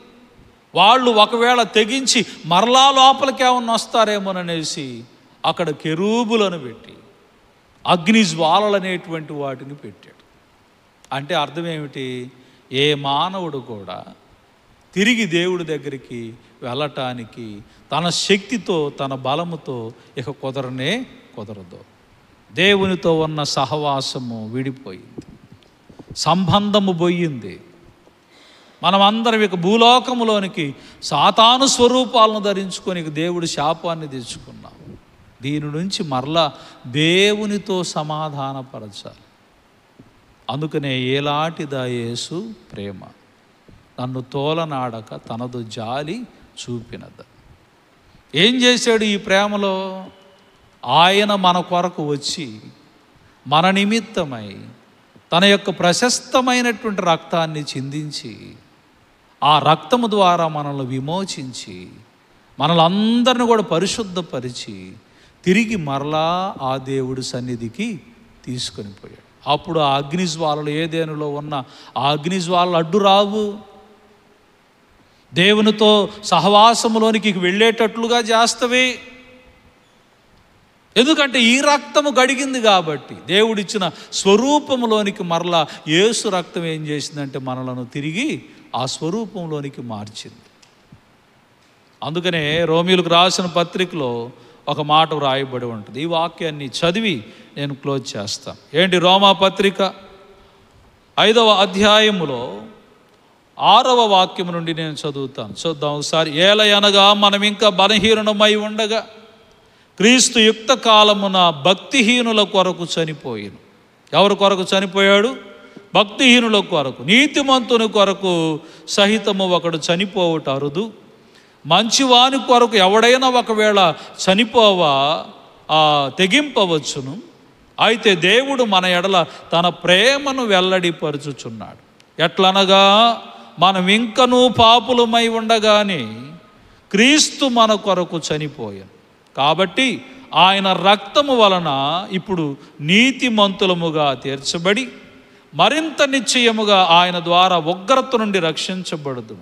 వాళ్ళు ఒకవేళ తెగించి మరలా లోపలికి ఏమన్నా వస్తారేమోననేసి అక్కడ కెరూబులను పెట్టి అగ్ని జ్వాలలు అనేటువంటి వాటిని పెట్టాడు. అంటే అర్థం ఏమిటి, ఏ మానవుడు కూడా తిరిగి దేవుడి దగ్గరికి వెళ్ళటానికి తన శక్తితో తన బలముతో ఇక కుదరదు. దేవునితో ఉన్న సహవాసము విడిపోయింది, సంబంధము పోయింది. మనమందరం ఇక భూలోకములోనికి సాతాను స్వరూపాలను ధరించుకొని దేవుడి శాపాన్ని తెచ్చుకున్నాం. దీని నుంచి మరలా దేవునితో సమాధానపరచాలి. అందుకనే ఏలాంటిదా యేసు ప్రేమ, నన్ను తోలనాడక తనదు జాలి చూపినద. ఏం చేశాడు ఈ ప్రేమలో? ఆయన మన కొరకు వచ్చి మన నిమిత్తమై తన యొక్క ప్రశస్తమైనటువంటి రక్తాన్ని చిందించి ఆ రక్తము ద్వారా మనల్ని విమోచించి మనలందరిని కూడా పరిశుద్ధపరిచి తిరిగి మరలా ఆ దేవుడి సన్నిధికి తీసుకొని పోయాడు. అప్పుడు ఆ అగ్నిజ్వాలలు, ఏదేనులో ఉన్న ఆ అగ్నిజ్వాలలు అడ్డు రావు, దేవునితో సహవాసములోనికి వెళ్ళేటట్లుగా చేస్తవి. ఎందుకంటే ఈ రక్తము గడిగింది కాబట్టి, దేవుడిచ్చిన స్వరూపంలోనికి మరలా యేసు రక్తం ఏం చేసిందంటే మనలను తిరిగి ఆ స్వరూపంలోనికి మార్చింది. అందుకనే రోమీయులకు రాసిన పత్రికలో ఒక మాట వ్రాయబడి ఉంటుంది. ఈ వాక్యాన్ని చదివి నేను క్లోజ్ చేస్తాను. ఏంటి? రోమా పత్రిక 5వ అధ్యాయములో 6వ వాక్యం నుండి నేను చదువుతాను. చూద్దాం ఒకసారి. ఏలయనగా మనం ఇంకా బలహీనమై ఉండగా క్రీస్తు యుక్త కాలమున భక్తిహీనుల కొరకు చనిపోయాను. ఎవరి కొరకు చనిపోయాడు? భక్తిహీనుల కొరకు. నీతిమంతుని కొరకు సహితము ఒకడు చనిపోవుట అరుదు. మంచివాని కొరకు ఎవడైనా ఒకవేళ చనిపోవా తెగింపవచ్చును. అయితే దేవుడు మన ఎడల తన ప్రేమను వెల్లడిపరుచుచున్నాడు. ఎట్లనగా మనం ఇంకనూ పాపులమై ఉండగానే క్రీస్తు మన కొరకు చనిపోయాను. కాబట్టి ఆయన రక్తము వలన ఇప్పుడు నీతిమంతులముగా తీర్చబడి మరింత నిశ్చయముగా ఆయన ద్వారా ఉగ్రత నుండి రక్షించబడదు.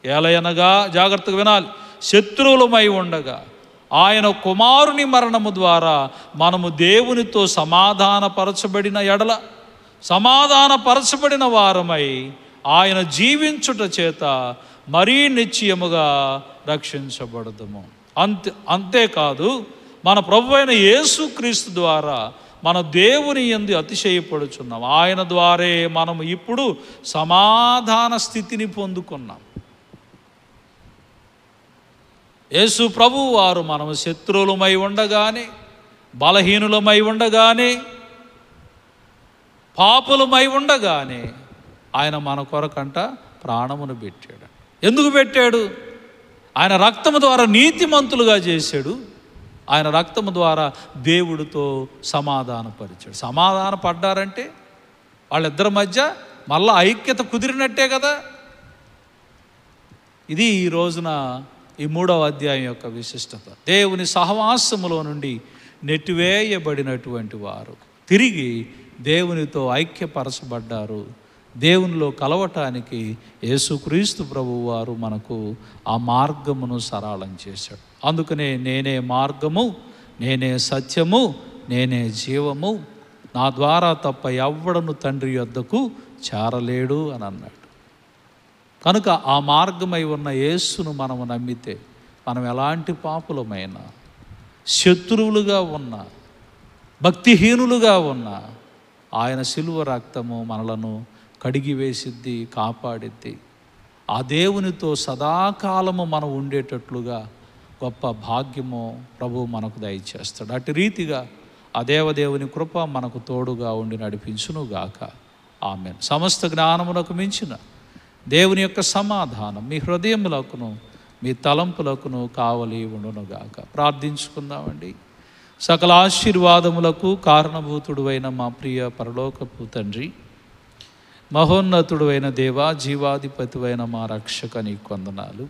ఏలయనగా, జాగ్రత్తగా వినాలి, శత్రువులమై ఉండగా ఆయన కుమారుని మరణము ద్వారా మనము దేవునితో సమాధానపరచబడిన ఎడల సమాధానపరచబడిన వారమై ఆయన జీవించుట చేత మరీ నిశ్చయముగా రక్షించబడదుము. అంతేకాదు, మన ప్రభువైన యేసుక్రీస్తు ద్వారా మన దేవుని యందు అతిశయపడుచున్నాం. ఆయన ద్వారే మనము ఇప్పుడు సమాధాన స్థితిని పొందుకున్నాం. యేసు ప్రభువు వారు మనము శత్రువులమై ఉండగానే, బలహీనులమై ఉండగానే, పాపులమై ఉండగానే ఆయన మన కొరకంట ప్రాణమును పెట్టాడు. ఎందుకు పెట్టాడు? ఆయన రక్తము ద్వారా నీతిమంతులుగా చేశాడు. ఆయన రక్తము ద్వారా దేవుడితో సమాధానపరిచాడు. సమాధాన పడ్డారంటే వాళ్ళిద్దరి మధ్య మళ్ళా ఐక్యత కుదిరినట్టే కదా. ఇది ఈ రోజున ఈ 3వ అధ్యాయం యొక్క విశిష్టత. దేవుని సహవాసములో నుండి నెట్టివేయబడినటువంటి వారు తిరిగి దేవునితో ఐక్యపరచబడ్డారు. దేవునిలో కలవటానికి యేసుక్రీస్తు ప్రభువు వారు మనకు ఆ మార్గమును సరళం చేశాడు. అందుకనే నేనే మార్గము, నేనే సత్యము, నేనే జీవము, నా ద్వారా తప్ప ఎవ్వడను తండ్రి యొద్దకు చేరలేడు అని అన్నాడు. కనుక ఆ మార్గమై ఉన్న యేసును మనము నమ్మితే మనం ఎలాంటి పాపులమైనా, శత్రువులుగా ఉన్నా, భక్తిహీనులుగా ఉన్నా ఆయన శిలువ రక్తము మనలను కడిగి వేసిద్ది, కాపాడిద్ది. ఆ దేవునితో సదాకాలము మనం ఉండేటట్లుగా గొప్ప భాగ్యము ప్రభువు మనకు దయచేస్తాడు. అటు రీతిగా ఆ దేవదేవుని కృప మనకు తోడుగా ఉండి నడిపించునుగాక. ఆమేన్. సమస్త జ్ఞానమునకు మించిన దేవుని యొక్క సమాధానం మీ హృదయములకును మీ తలంపులకును కావలి ఉండునుగాక. ప్రార్థించుకుందామండి. సకల ఆశీర్వాదములకు కారణభూతుడు అయిన మా ప్రియ పరలోకపు తండ్రి, మహోన్నతుడు అయిన దేవా, జీవాధిపతి అయిన మా రక్షక, నీకు వందనాలు.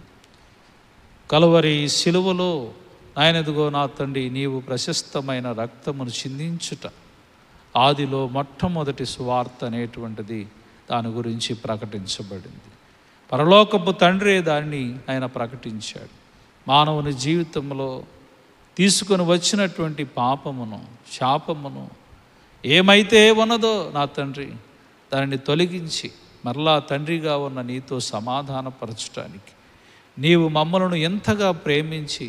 కలువరి సిలువలో నాయనదిగో నా తండ్రి, నీవు ప్రశస్తమైన రక్తమును చిందించుట, ఆదిలో మొట్టమొదటి సువార్త అనేటువంటిది దాని గురించి ప్రకటించబడింది. పరలోకపు తండ్రే దాన్ని ఆయన ప్రకటించాడు. మానవుని జీవితంలో తీసుకొని వచ్చినటువంటి పాపమును, శాపమును ఏమైతే ఉన్నదో నా తండ్రి, దానిని తొలగించి మరలా తండ్రిగా ఉన్న నీతో సమాధానపరచడానికి నీవు మమ్మలను ఎంతగా ప్రేమించి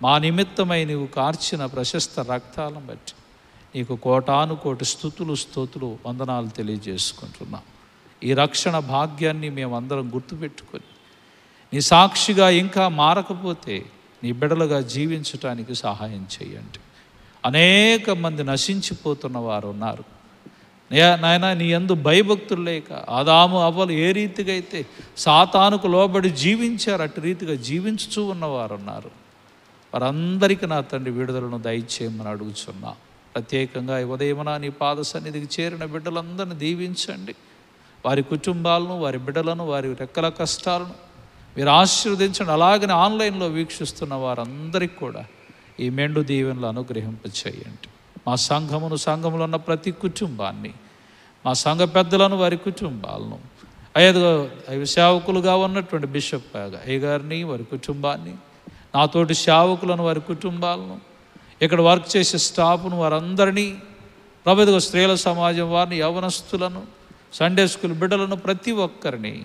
మా నిమిత్తమై నీవు కార్చిన ప్రశస్త రక్తాలను బట్టి నీకు కోటాను కోటి స్తుతులు వందనాలు తెలియజేసుకుంటున్నాం. ఈ రక్షణ భాగ్యాన్ని మేమందరం గుర్తుపెట్టుకొని నీ సాక్షిగా ఇంకా మారకపోతే నీ బిడ్డలుగా జీవించటానికి సహాయం చేయండి. అనేక మంది నశించిపోతున్న వారు ఉన్నారు నాయన. నీ యందు భయభక్తులు లేక ఆదాము అవ్వలు ఏ రీతిగా అయితే సాతానుకు లోబడి జీవించారు, అటు రీతిగా జీవించుతూ ఉన్నవారు ఉన్నారు. వారందరికీ నా తండ్రి విడుదలను దయచేయమని అడుగుచున్నా. ప్రత్యేకంగా ఉదయమున నీ పాద సన్నిధికి చేరిన బిడ్డలందరినీ దీవించండి. వారి కుటుంబాలను, వారి బిడ్డలను, వారి రెక్కల కష్టాలను మీరు ఆశీర్వదించండి. అలాగనే ఆన్లైన్లో వీక్షిస్తున్న వారందరికీ కూడా ఈ మెండు దీవెనలు అనుగ్రహింపచేయండి. మా సంఘంలో ఉన్న ప్రతి కుటుంబాన్ని, మా సంఘ పెద్దలను, వారి కుటుంబాలను, అవి సేవకులుగా ఉన్నటువంటి బిషప్ అయ్యగారిని, వారి కుటుంబాన్ని, నాతోటి సేవకులను, వారి కుటుంబాలను, ఇక్కడ వర్క్ చేసే స్టాఫ్ను, వారందరినీ ప్రభుత్వ స్త్రీల సమాజం వారిని, యవనస్తులను, సండే స్కూల్ బిడ్డలను, ప్రతి ఒక్కరిని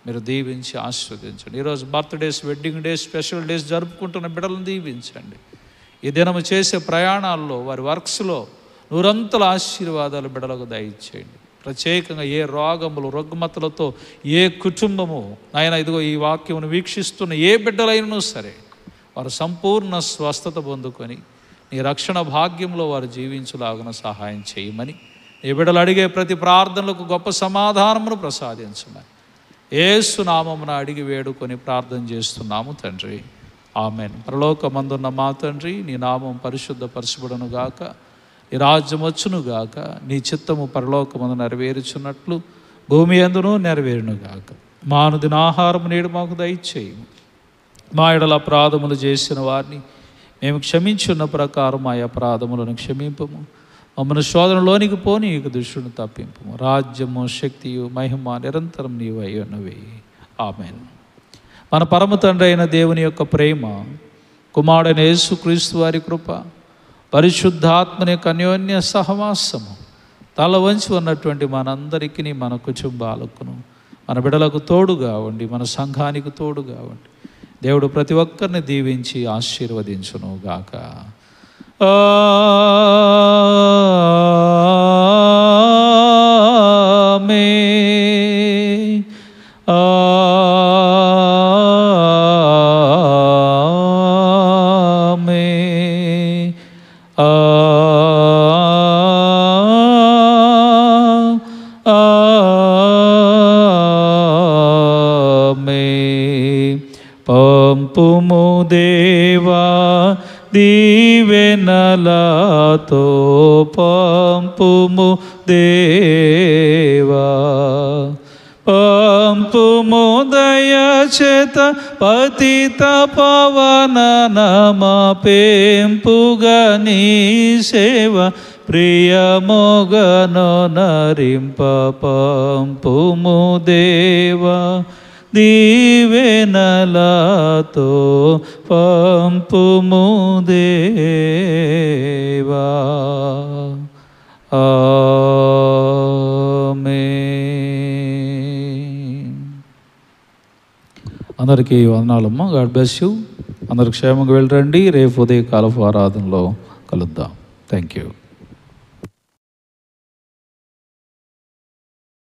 మీరు దీవించి ఆశీర్వదించండి. ఈరోజు birthdays, wedding days, special days జరుపుకుంటున్న బిడ్డలను దీవించండి. ఈ దినము చేసే ప్రయాణాల్లో, వారి వర్క్స్లో నూరంతల ఆశీర్వాదాలు బిడ్డలకు దయచేయండి. ప్రత్యేకంగా ఏ రోగములు, రుగ్మతలతో ఏ కుటుంబము నాయన ఇదిగో ఈ వాక్యమును వీక్షిస్తున్న ఏ బిడ్డలైనను సరే వారు సంపూర్ణ స్వస్థత పొందుకొని నీ రక్షణ భాగ్యంలో వారు జీవించులాగున సహాయం చేయమని, నీ బిడ్డలు అడిగే ప్రతి ప్రార్థనలకు గొప్ప సమాధానమును ప్రసాదించమని యేసు నామమున అడిగి వేడుకొని ప్రార్థన చేస్తున్నాము తండ్రి. ఆమెన్. పరలోకమందున్న మా తండ్రి, నీ నామం పరిశుద్ధపరచబడును గాక, నీ రాజ్యం వచ్చును గాక, నీ చిత్తము పరలోకమందు నెరవేరుచున్నట్లు భూమి యందును నెరవేరును గాక. మా అనుదిన ఆహారం నేడు మాకు దయచేయము. మా ఎడల అపరాధములు చేసిన వారిని మేము క్షమించున్న ప్రకారం ఆ అపరాధములను క్షమింపము. మమ్మల్ని శోధనలోనికి పోనీ దుష్టుని తప్పింపము. రాజ్యము, శక్తియు, మహిమ నిరంతరం నీవై ఉన్నవి. ఆమెన్. మన పరమ తండ్రి అయిన దేవుని యొక్క ప్రేమ, కుమారుడైన యేసుక్రీస్తు వారి కృప, పరిశుద్ధాత్మని యొక్క అన్యోన్య సహవాసము తల వంచి ఉన్నటువంటి మనందరికీ, మన కుటుంబాలకును, మన బిడ్డలకు తోడుగా ఉండి, మన సంఘానికి తోడుగా ఉండి దేవుడు ప్రతి ఒక్కరిని దీవించి ఆశీర్వదించును గాక. పంపుము దేవా దీవెనలతో, పంపుము దేవా, పంపుము దయచేత పతిత పవన నమా పెంపుగా నీ సేవ ప్రియమోగను నరింప. పంపుము దేవా దీవెనలతో, పంపుము దేవా. ఆమేన్. అందరికీ వందనాలమ్మా. God bless you. అందరికి క్షేమంగా వెళ్ళరండి. రేపు ఉదయకాలపు ఆరాధనలో కలుద్దాం. Thank you.